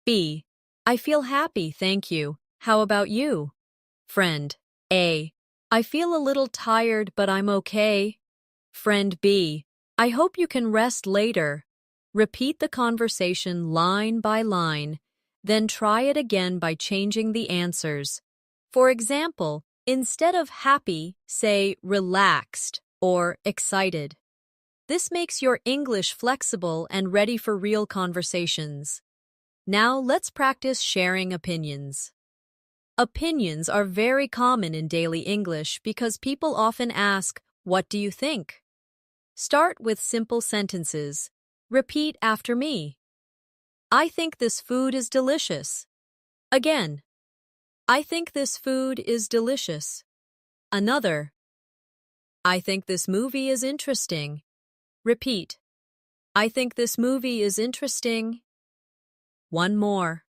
B. I feel happy, thank you. How about you? Friend A. I feel a little tired, but I'm okay. Friend B. I hope you can rest later. Repeat the conversation line by line, then try it again by changing the answers. For example, instead of happy, say relaxed or excited. This makes your English flexible and ready for real conversations. Now let's practice sharing opinions. Opinions are very common in daily English because people often ask, "What do you think?" Start with simple sentences. Repeat after me. I think this food is delicious. Again, I think this food is delicious. Another, I think this movie is interesting. Repeat. I think this movie is interesting. One more.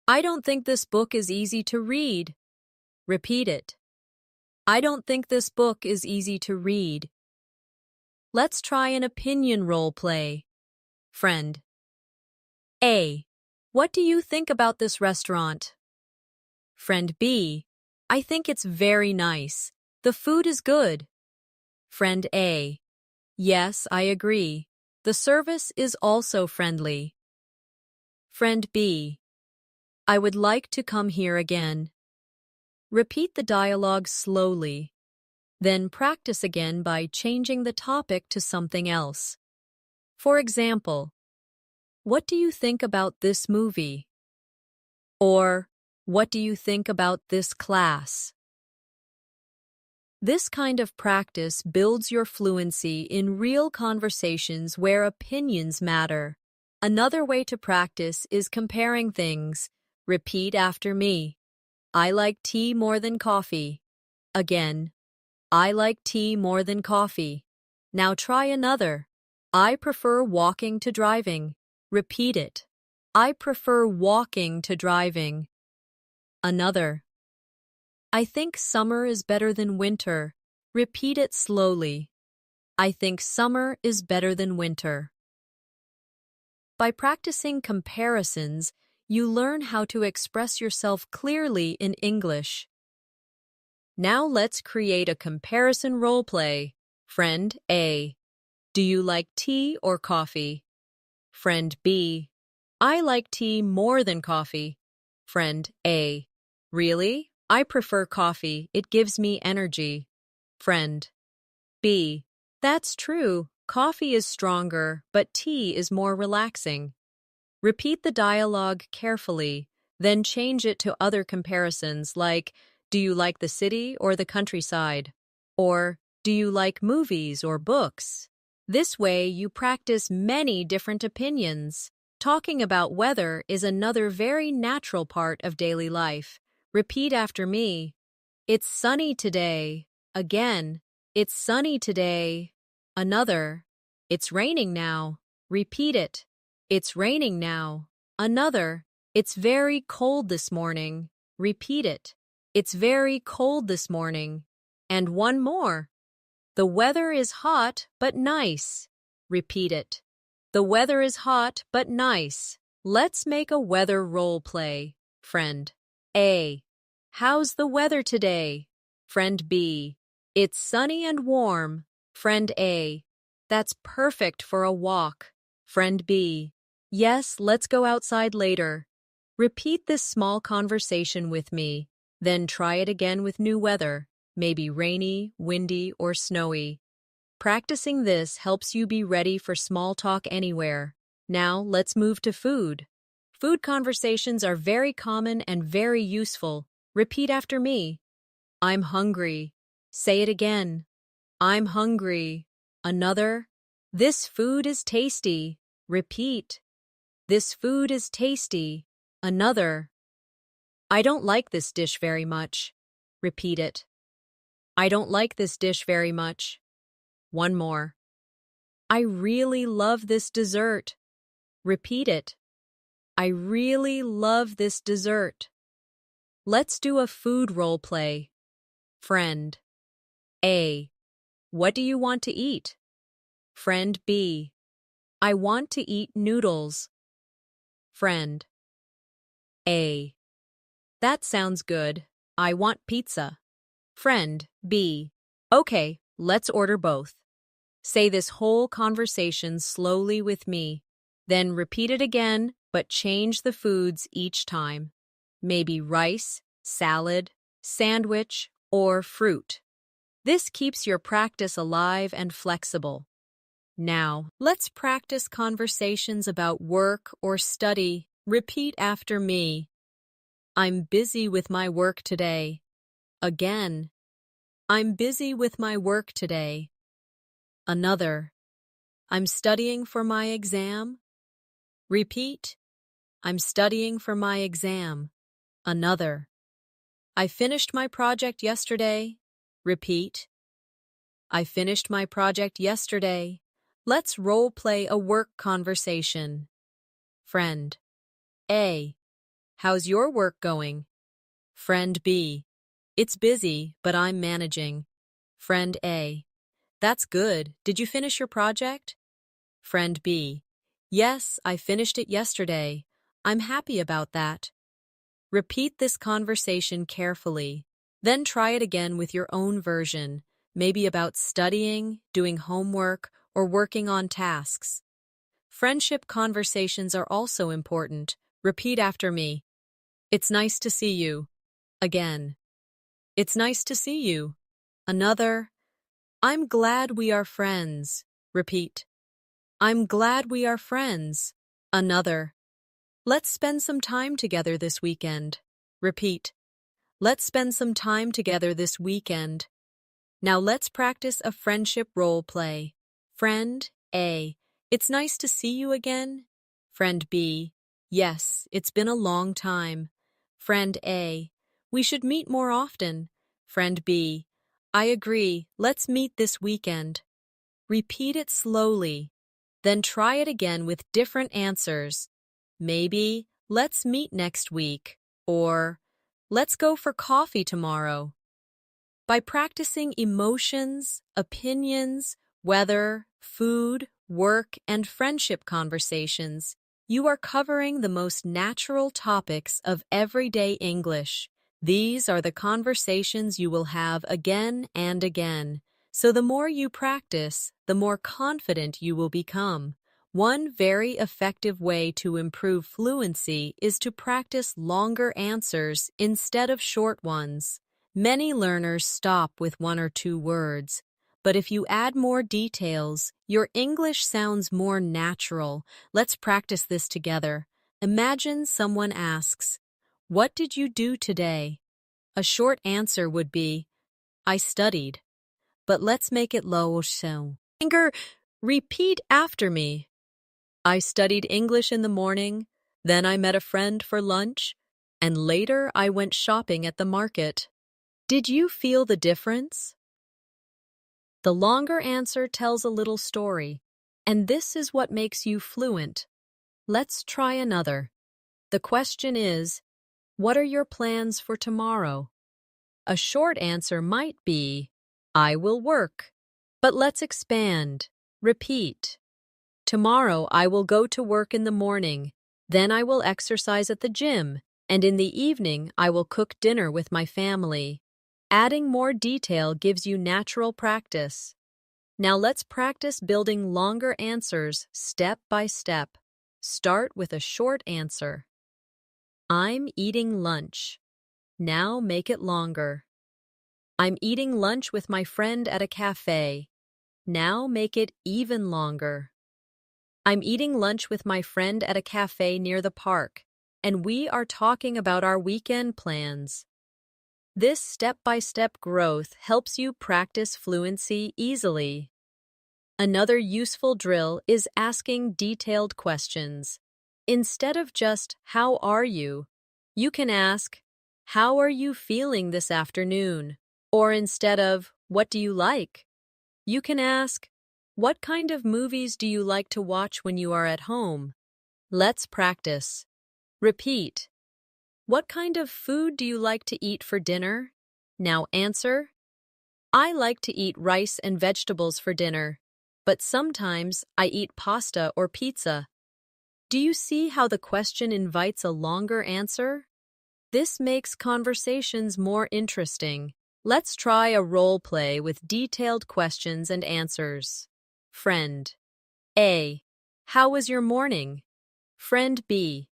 I don't think this book is easy to read. Repeat it. I don't think this book is easy to read. Let's try an opinion role play. Friend A. What do you think about this restaurant? Friend B. I think it's very nice. The food is good. Friend A. Yes, I agree. The service is also friendly. Friend B. I would like to come here again. Repeat the dialogue slowly. Then practice again by changing the topic to something else. For example, what do you think about this movie? Or, what do you think about this class? This kind of practice builds your fluency in real conversations where opinions matter. Another way to practice is comparing things. Repeat after me. I like tea more than coffee. Again, I like tea more than coffee. Now try another. I prefer walking to driving. Repeat it. I prefer walking to driving. Another. I think summer is better than winter. Repeat it slowly. I think summer is better than winter. By practicing comparisons, you learn how to express yourself clearly in English. Now let's create a comparison role play. Friend A. Do you like tea or coffee? Friend B. I like tea more than coffee. Friend A. Really? I prefer coffee. It gives me energy. Friend B. That's true. Coffee is stronger, but tea is more relaxing. Repeat the dialogue carefully, then change it to other comparisons like, do you like the city or the countryside? Or, do you like movies or books? This way, you practice many different opinions. Talking about weather is another very natural part of daily life. Repeat after me. It's sunny today. Again, it's sunny today. Another, it's raining now. Repeat it. It's raining now. Another, it's very cold this morning. Repeat it. It's very cold this morning. And one more. The weather is hot but nice. Repeat it. The weather is hot but nice. Let's make a weather role play. Friend A. How's the weather today? Friend B. It's sunny and warm. Friend A. That's perfect for a walk. Friend B. Yes, let's go outside later. Repeat this small conversation with me, then try it again with new weather, maybe rainy, windy, or snowy. Practicing this helps you be ready for small talk anywhere. Now, let's move to food. Food conversations are very common and very useful. Repeat after me. I'm hungry. Say it again. I'm hungry. Another. This food is tasty. Repeat. This food is tasty. Another. I don't like this dish very much. Repeat it. I don't like this dish very much. One more. I really love this dessert. Repeat it. I really love this dessert. Let's do a food role play. Friend A. What do you want to eat? Friend B. I want to eat noodles. Friend A. That sounds good. I want pizza. Friend B. Okay, let's order both. Say this whole conversation slowly with me. Then repeat it again, but change the foods each time. Maybe rice, salad, sandwich, or fruit. This keeps your practice alive and flexible. Now, let's practice conversations about work or study. Repeat after me. I'm busy with my work today. Again. I'm busy with my work today. Another. I'm studying for my exam. Repeat. I'm studying for my exam. Another. I finished my project yesterday. Repeat. I finished my project yesterday. Let's role play a work conversation. Friend A. How's your work going? Friend B. It's busy, but I'm managing. Friend A. That's good. Did you finish your project? Friend B. Yes, I finished it yesterday. I'm happy about that. Repeat this conversation carefully. Then try it again with your own version, maybe about studying, doing homework, or working on tasks. Friendship conversations are also important. Repeat after me. It's nice to see you. Again. It's nice to see you. Another. I'm glad we are friends. Repeat. I'm glad we are friends. Another. Let's spend some time together this weekend. Repeat. Let's spend some time together this weekend. Now let's practice a friendship role play. Friend A. It's nice to see you again. Friend B. Yes, it's been a long time. Friend A. We should meet more often. Friend B. I agree. Let's meet this weekend. Repeat it slowly. Then try it again with different answers. Maybe, let's meet next week, or let's go for coffee tomorrow. By practicing emotions, opinions, weather, food, work, and friendship conversations, you are covering the most natural topics of everyday English. These are the conversations you will have again and again. So the more you practice, the more confident you will become. One very effective way to improve fluency is to practice longer answers instead of short ones. Many learners stop with 1 or 2 words, but if you add more details, your English sounds more natural. Let's practice this together. Imagine someone asks, "What did you do today?" A short answer would be, "I studied." But let's make it longer. Repeat after me. I studied English in the morning, then I met a friend for lunch, and later I went shopping at the market. Did you feel the difference? The longer answer tells a little story, and this is what makes you fluent. Let's try another. The question is, what are your plans for tomorrow? A short answer might be, I will work. But let's expand. Repeat. Tomorrow I will go to work in the morning, then I will exercise at the gym, and in the evening I will cook dinner with my family. Adding more detail gives you natural practice. Now let's practice building longer answers step by step. Start with a short answer. I'm eating lunch. Now make it longer. I'm eating lunch with my friend at a cafe. Now make it even longer. I'm eating lunch with my friend at a cafe near the park, and we are talking about our weekend plans. This step-by-step growth helps you practice fluency easily. Another useful drill is asking detailed questions. Instead of just, "How are you?" you can ask, "How are you feeling this afternoon?" Or instead of, "What do you like?" you can ask, "What kind of movies do you like to watch when you are at home?" Let's practice. Repeat. What kind of food do you like to eat for dinner? Now answer. I like to eat rice and vegetables for dinner, but sometimes I eat pasta or pizza. Do you see how the question invites a longer answer? This makes conversations more interesting. Let's try a role play with detailed questions and answers. Friend A. How was your morning? Friend B.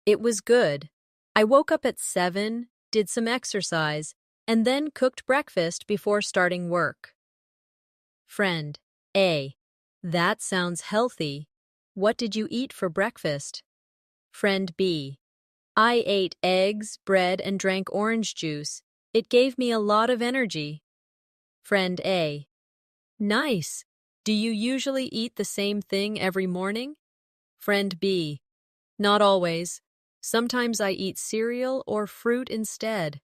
It was good. I woke up at 7, did some exercise, and then cooked breakfast before starting work. Friend A. That sounds healthy. What did you eat for breakfast? Friend B. I ate eggs, bread, and drank orange juice. It gave me a lot of energy. Friend A. Nice. Do you usually eat the same thing every morning? Friend B. Not always. Sometimes I eat cereal or fruit instead.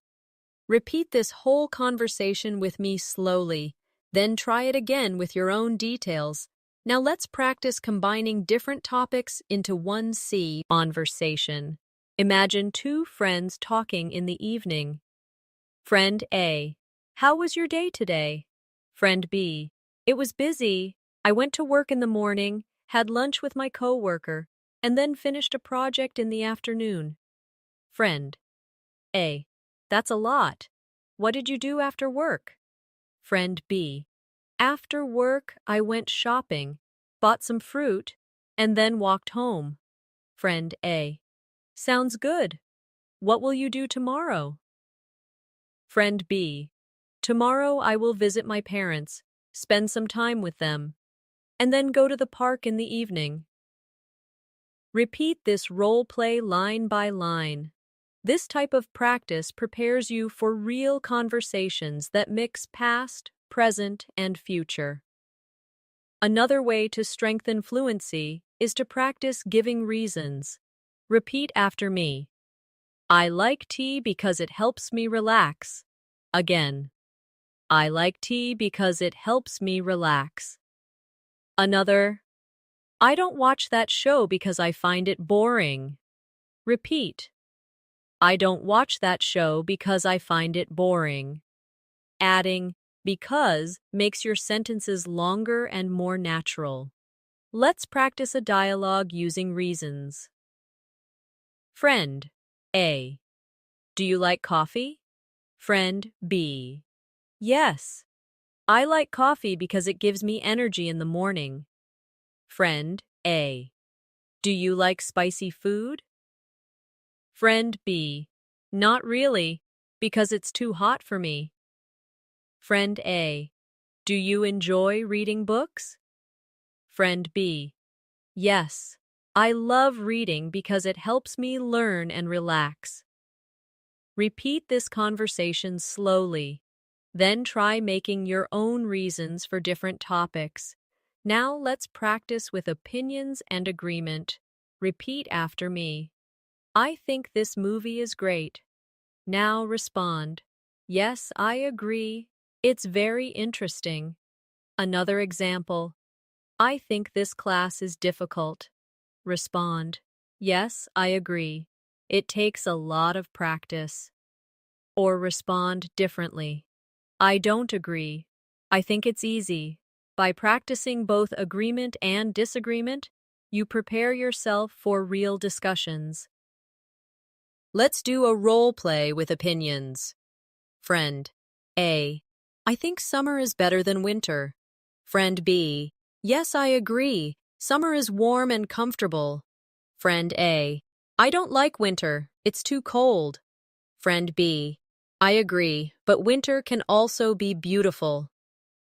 Repeat this whole conversation with me slowly, then try it again with your own details. Now let's practice combining different topics into one conversation. Imagine two friends talking in the evening. Friend A. How was your day today? Friend B. It was busy. I went to work in the morning, had lunch with my coworker, and then finished a project in the afternoon. Friend A. That's a lot. What did you do after work? Friend B. After work, I went shopping, bought some fruit, and then walked home. Friend A. Sounds good. What will you do tomorrow? Friend B. Tomorrow I will visit my parents, spend some time with them, and then go to the park in the evening. Repeat this role play line by line. This type of practice prepares you for real conversations that mix past, present, and future. Another way to strengthen fluency is to practice giving reasons. Repeat after me. I like tea because it helps me relax. Again. I like tea because it helps me relax. Another. I don't watch that show because I find it boring. Repeat. I don't watch that show because I find it boring. Adding because makes your sentences longer and more natural. Let's practice a dialogue using reasons. Friend A. Do you like coffee? Friend B. Yes. I like coffee because it gives me energy in the morning. Friend A. Do you like spicy food? Friend B. Not really, because it's too hot for me. Friend A. Do you enjoy reading books? Friend B. Yes. I love reading because it helps me learn and relax. Repeat this conversation slowly. Then try making your own reasons for different topics. Now let's practice with opinions and agreement. Repeat after me. I think this movie is great. Now respond. Yes, I agree. It's very interesting. Another example. I think this class is difficult. Respond. Yes, I agree. It takes a lot of practice. Or respond differently. I don't agree. I think it's easy. By practicing both agreement and disagreement, you prepare yourself for real discussions. Let's do a role play with opinions. Friend A. I think summer is better than winter. Friend B. Yes, I agree. Summer is warm and comfortable. Friend A. I don't like winter. It's too cold. Friend B. I agree, but winter can also be beautiful.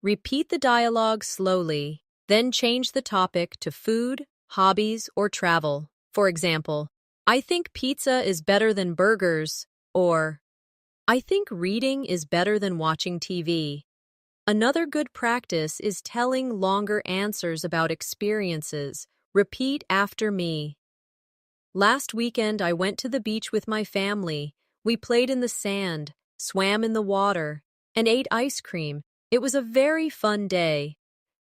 Repeat the dialogue slowly, then change the topic to food, hobbies, or travel. For example, I think pizza is better than burgers, or I think reading is better than watching TV. Another good practice is telling longer answers about experiences. Repeat after me. Last weekend, I went to the beach with my family. We played in the sand, swam in the water, and ate ice cream. It was a very fun day.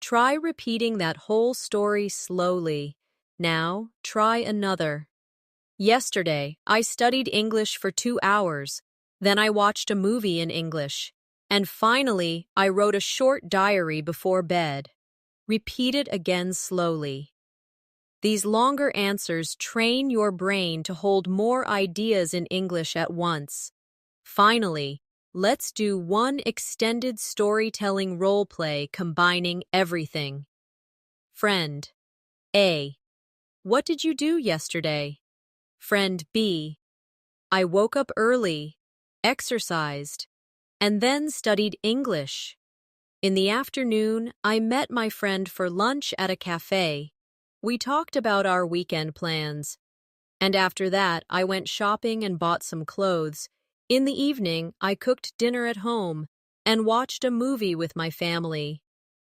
Try repeating that whole story slowly. Now, try another. Yesterday, I studied English for 2 hours. Then I watched a movie in English. And finally, I wrote a short diary before bed. Repeat it again slowly. These longer answers train your brain to hold more ideas in English at once. Finally, let's do one extended storytelling role play combining everything. Friend A. What did you do yesterday? Friend B. I woke up early, exercised, and then studied English. In the afternoon, I met my friend for lunch at a cafe. We talked about our weekend plans. And after that, I went shopping and bought some clothes. In the evening, I cooked dinner at home and watched a movie with my family.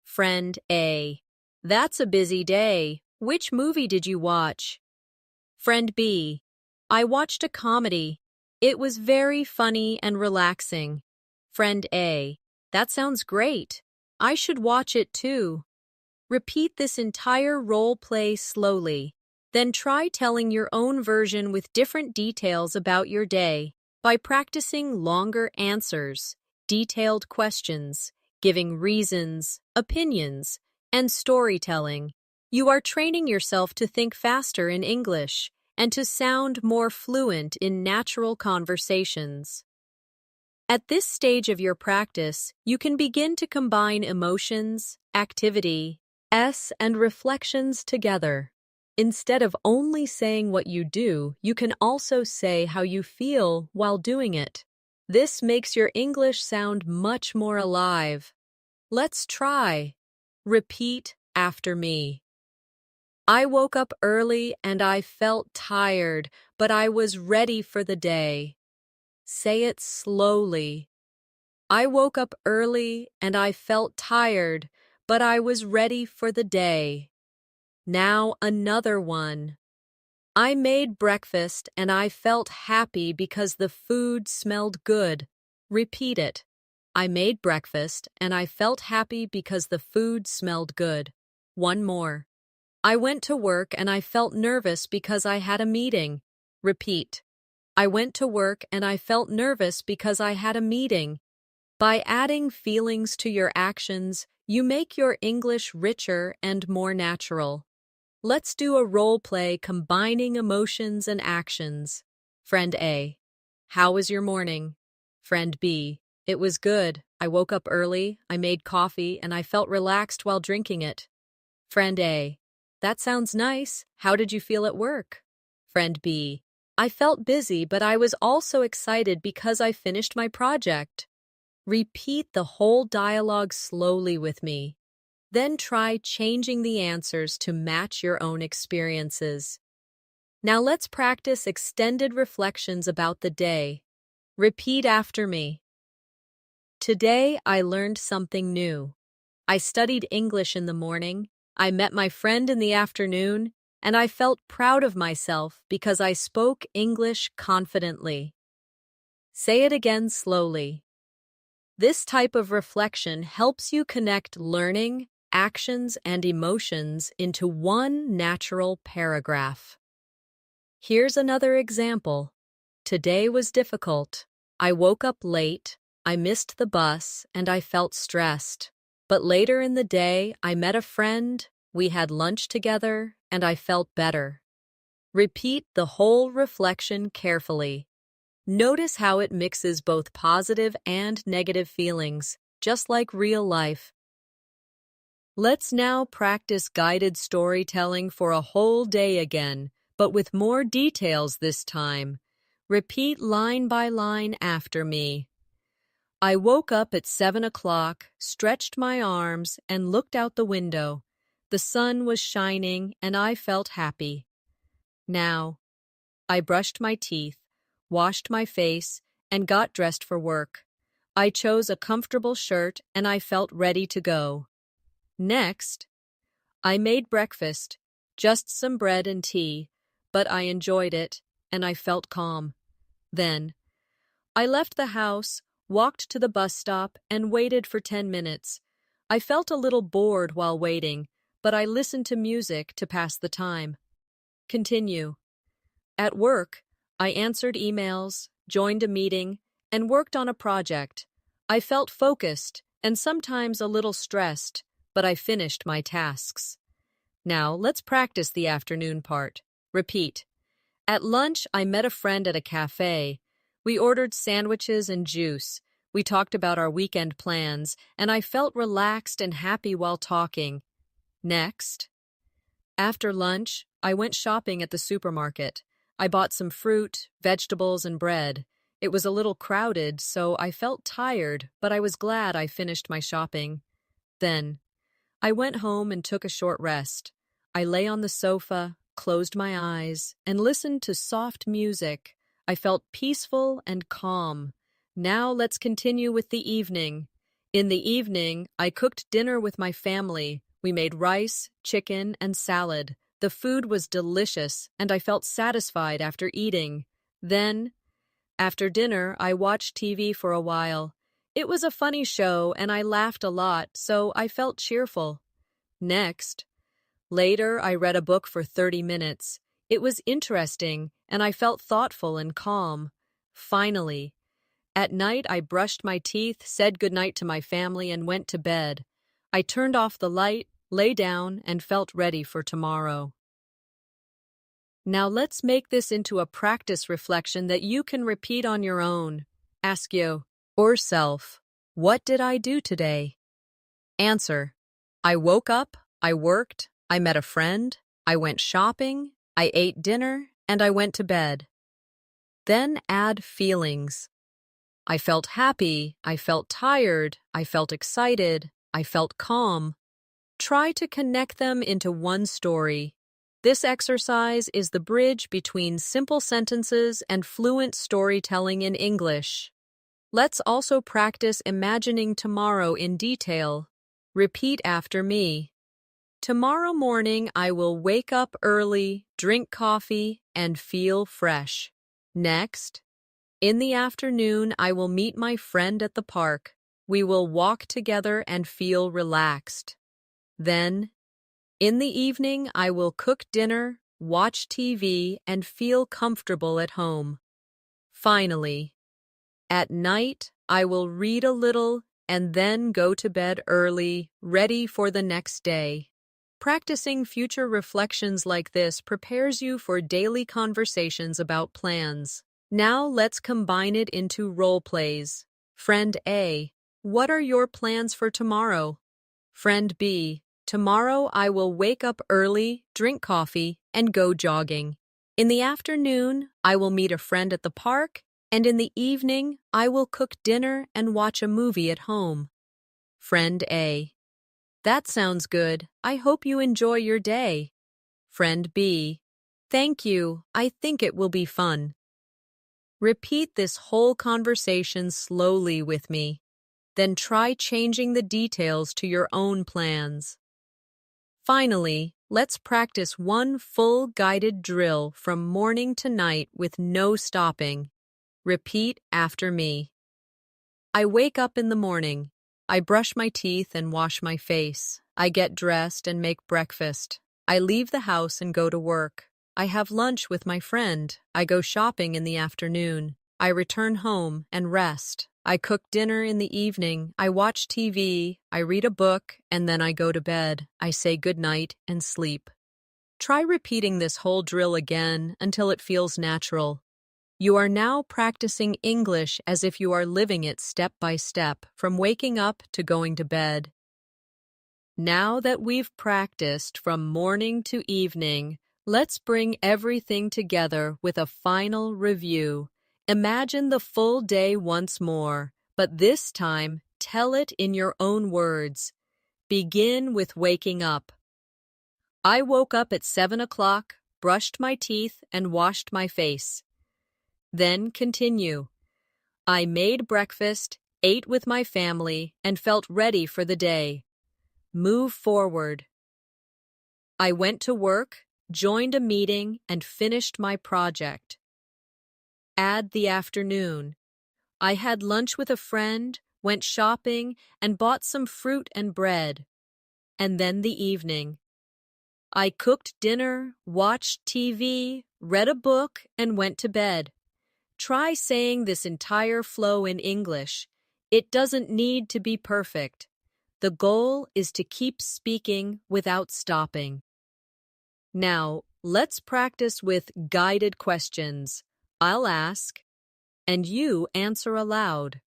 Friend A. That's a busy day. Which movie did you watch? Friend B. I watched a comedy. It was very funny and relaxing. Friend A. That sounds great. I should watch it too. Repeat this entire role play slowly. Then try telling your own version with different details about your day by practicing longer answers, detailed questions, giving reasons, opinions, and storytelling. You are training yourself to think faster in English and to sound more fluent in natural conversations. At this stage of your practice, you can begin to combine emotions, activity, and reflections together. Instead of only saying what you do, you can also say how you feel while doing it. This makes your English sound much more alive. Let's try. Repeat after me. I woke up early and I felt tired, but I was ready for the day. Say it slowly. I woke up early and I felt tired, but I was ready for the day. Now another one. I made breakfast and I felt happy because the food smelled good. Repeat it. I made breakfast and I felt happy because the food smelled good. One more. I went to work and I felt nervous because I had a meeting. Repeat. I went to work and I felt nervous because I had a meeting. By adding feelings to your actions, you make your English richer and more natural. Let's do a role play combining emotions and actions. Friend A. How was your morning? Friend B. It was good. I woke up early, I made coffee, and I felt relaxed while drinking it. Friend A. That sounds nice. How did you feel at work? Friend B. I felt busy, but I was also excited because I finished my project. Repeat the whole dialogue slowly with me. Then try changing the answers to match your own experiences. Now let's practice extended reflections about the day. Repeat after me. Today I learned something new. I studied English in the morning, I met my friend in the afternoon, and I felt proud of myself because I spoke English confidently. Say it again slowly. This type of reflection helps you connect learning, actions, and emotions into one natural paragraph. Here's another example. Today was difficult. I woke up late, I missed the bus, and I felt stressed. But later in the day, I met a friend, we had lunch together, and I felt better. Repeat the whole reflection carefully. Notice how it mixes both positive and negative feelings, just like real life. Let's now practice guided storytelling for a whole day again, but with more details this time. Repeat line by line after me. I woke up at 7 o'clock, stretched my arms, and looked out the window. The sun was shining, and I felt happy. Now, I brushed my teeth, washed my face, and got dressed for work. I chose a comfortable shirt, and I felt ready to go. Next, I made breakfast, just some bread and tea, but I enjoyed it, and I felt calm. Then, I left the house, walked to the bus stop, and waited for 10 minutes. I felt a little bored while waiting, but I listened to music to pass the time. Continue. At work, I answered emails, joined a meeting, and worked on a project. I felt focused and sometimes a little stressed, but I finished my tasks. Now, let's practice the afternoon part. Repeat. At lunch, I met a friend at a cafe. We ordered sandwiches and juice. We talked about our weekend plans, and I felt relaxed and happy while talking. Next. After lunch, I went shopping at the supermarket. I bought some fruit, vegetables, and bread. It was a little crowded, so I felt tired, but I was glad I finished my shopping. Then, I went home and took a short rest. I lay on the sofa, closed my eyes, and listened to soft music. I felt peaceful and calm. Now let's continue with the evening. In the evening, I cooked dinner with my family. We made rice, chicken, and salad. The food was delicious, and I felt satisfied after eating. Then, after dinner, I watched TV for a while. It was a funny show, and I laughed a lot, so I felt cheerful. Next, later, I read a book for 30 minutes. It was interesting, and I felt thoughtful and calm. Finally, at night, I brushed my teeth, said goodnight to my family, and went to bed. I turned off the light, lay down, and felt ready for tomorrow. Now let's make this into a practice reflection that you can repeat on your own. Ask yourself, what did I do today? Answer, I woke up, I worked, I met a friend, I went shopping, I ate dinner, and I went to bed. Then add feelings. I felt happy, I felt tired, I felt excited, I felt calm. Try to connect them into one story. This exercise is the bridge between simple sentences and fluent storytelling in English. Let's also practice imagining tomorrow in detail. Repeat after me. Tomorrow morning, I will wake up early, drink coffee, and feel fresh. Next, in the afternoon, I will meet my friend at the park. We will walk together and feel relaxed. Then, in the evening, I will cook dinner, watch TV, and feel comfortable at home. Finally, at night, I will read a little and then go to bed early, ready for the next day. Practicing future reflections like this prepares you for daily conversations about plans. Now let's combine it into role plays. Friend A, what are your plans for tomorrow? Friend B, tomorrow I will wake up early, drink coffee, and go jogging. In the afternoon, I will meet a friend at the park, and in the evening, I will cook dinner and watch a movie at home. Friend A, that sounds good. I hope you enjoy your day. Friend B, thank you. I think it will be fun. Repeat this whole conversation slowly with me. Then try changing the details to your own plans. Finally, let's practice one full guided drill from morning to night with no stopping. Repeat after me. I wake up in the morning. I brush my teeth and wash my face. I get dressed and make breakfast. I leave the house and go to work. I have lunch with my friend. I go shopping in the afternoon. I return home and rest. I cook dinner in the evening. I watch TV. I read a book, and then I go to bed. I say goodnight and sleep. Try repeating this whole drill again until it feels natural. You are now practicing English as if you are living it step by step, from waking up to going to bed. Now that we've practiced from morning to evening, let's bring everything together with a final review. Imagine the full day once more, but this time, tell it in your own words. Begin with waking up. I woke up at 7 o'clock, brushed my teeth, and washed my face. Then continue. I made breakfast, ate with my family, and felt ready for the day. Move forward. I went to work, joined a meeting, and finished my project. Add the afternoon. I had lunch with a friend, went shopping, and bought some fruit and bread. And then the evening. I cooked dinner, watched TV, read a book, and went to bed. Try saying this entire flow in English. It doesn't need to be perfect. The goal is to keep speaking without stopping. Now, let's practice with guided questions. I'll ask, and you answer aloud.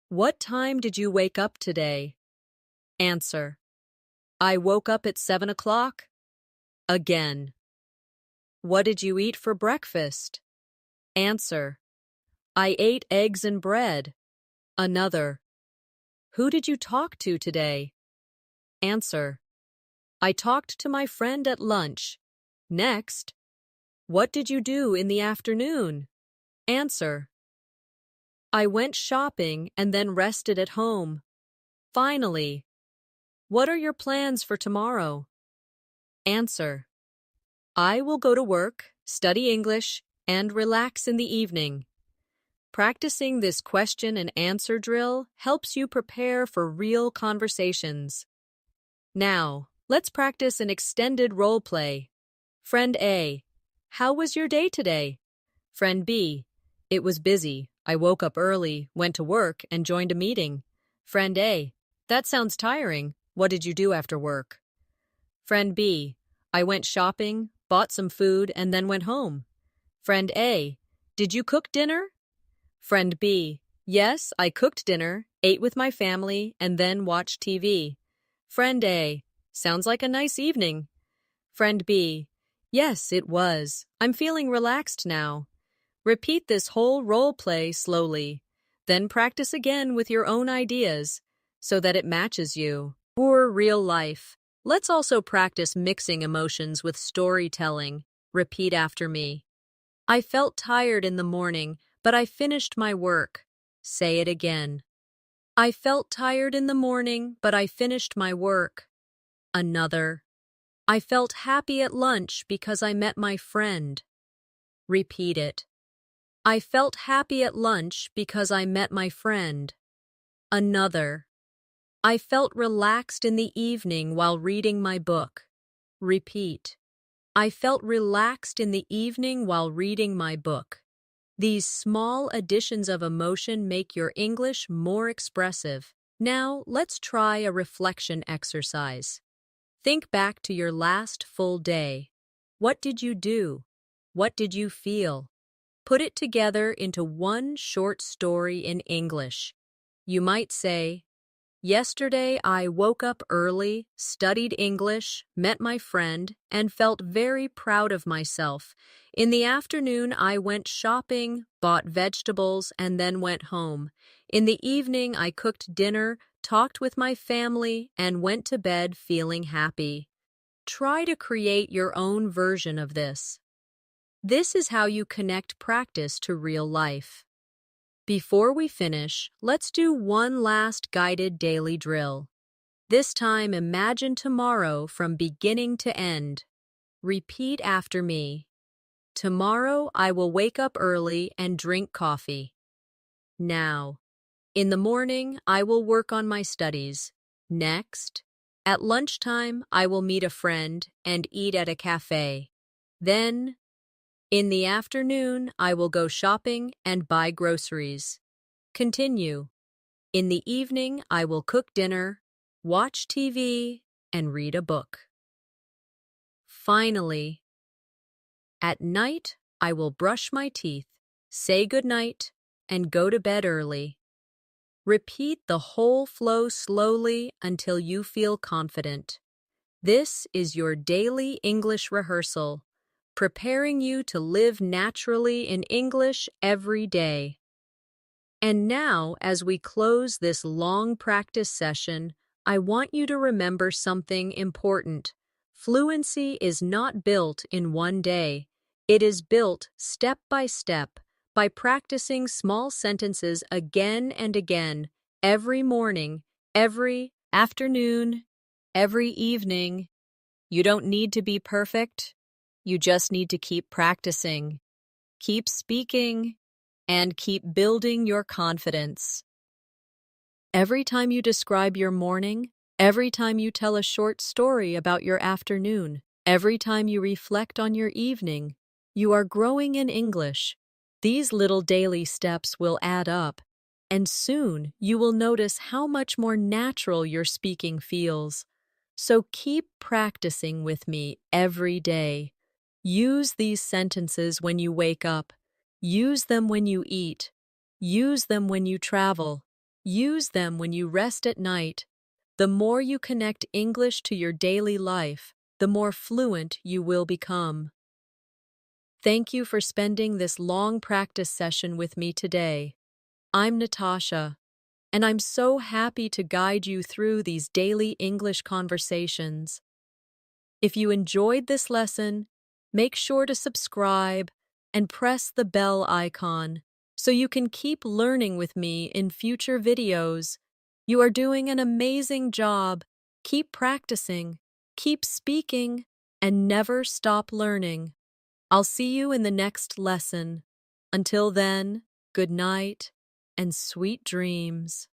What time did you wake up today? Answer. I woke up at 7 o'clock. Again. What did you eat for breakfast? Answer. I ate eggs and bread. Another. Who did you talk to today? Answer. I talked to my friend at lunch. Next. What did you do in the afternoon? Answer. I went shopping and then rested at home. Finally. What are your plans for tomorrow? Answer. I will go to work, study English, and relax in the evening. Practicing this question and answer drill helps you prepare for real conversations. Now, let's practice an extended role play. Friend A. How was your day today? Friend B. It was busy. I woke up early, went to work, and joined a meeting. Friend A. That sounds tiring. What did you do after work? Friend B. I went shopping, bought some food, and then went home. Friend A. Did you cook dinner? Friend B. Yes, I cooked dinner, ate with my family, and then watched TV. Friend A. Sounds like a nice evening. Friend B. Yes, it was. I'm feeling relaxed now. Repeat this whole role play slowly. Then practice again with your own ideas so that it matches you. For real life. Let's also practice mixing emotions with storytelling. Repeat after me. I felt tired in the morning, but I finished my work. Say it again. I felt tired in the morning, but I finished my work. Another. I felt happy at lunch because I met my friend. Repeat it. I felt happy at lunch because I met my friend. Another. I felt relaxed in the evening while reading my book. Repeat. I felt relaxed in the evening while reading my book. These small additions of emotion make your English more expressive. Now, let's try a reflection exercise. Think back to your last full day. What did you do? What did you feel? Put it together into one short story in English. You might say, yesterday I woke up early, studied English, met my friend, and felt very proud of myself. In the afternoon I went shopping, bought vegetables, and then went home. In the evening I cooked dinner, talked with my family, and went to bed feeling happy. Try to create your own version of this. This is how you connect practice to real life. Before we finish, let's do one last guided daily drill. This time, imagine tomorrow from beginning to end. Repeat after me. Tomorrow, I will wake up early and drink coffee. Now, in the morning, I will work on my studies. Next, at lunchtime, I will meet a friend and eat at a cafe. Then, in the afternoon, I will go shopping and buy groceries. Continue. In the evening, I will cook dinner, watch TV, and read a book. Finally, at night, I will brush my teeth, say goodnight, and go to bed early. Repeat the whole flow slowly until you feel confident. This is your daily English rehearsal, preparing you to live naturally in English every day. And now, as we close this long practice session, I want you to remember something important. Fluency is not built in one day. It is built step by step by practicing small sentences again and again, every morning, every afternoon, every evening. You don't need to be perfect. You just need to keep practicing, keep speaking, and keep building your confidence. Every time you describe your morning, every time you tell a short story about your afternoon, every time you reflect on your evening, you are growing in English. These little daily steps will add up, and soon you will notice how much more natural your speaking feels. So keep practicing with me every day. Use these sentences when you wake up. Use them when you eat. Use them when you travel. Use them when you rest at night. The more you connect English to your daily life, the more fluent you will become. Thank you for spending this long practice session with me today. I'm Natasha, and I'm so happy to guide you through these daily English conversations. If you enjoyed this lesson, make sure to subscribe and press the bell icon so you can keep learning with me in future videos. You are doing an amazing job. Keep practicing, keep speaking, and never stop learning. I'll see you in the next lesson. Until then, good night and sweet dreams.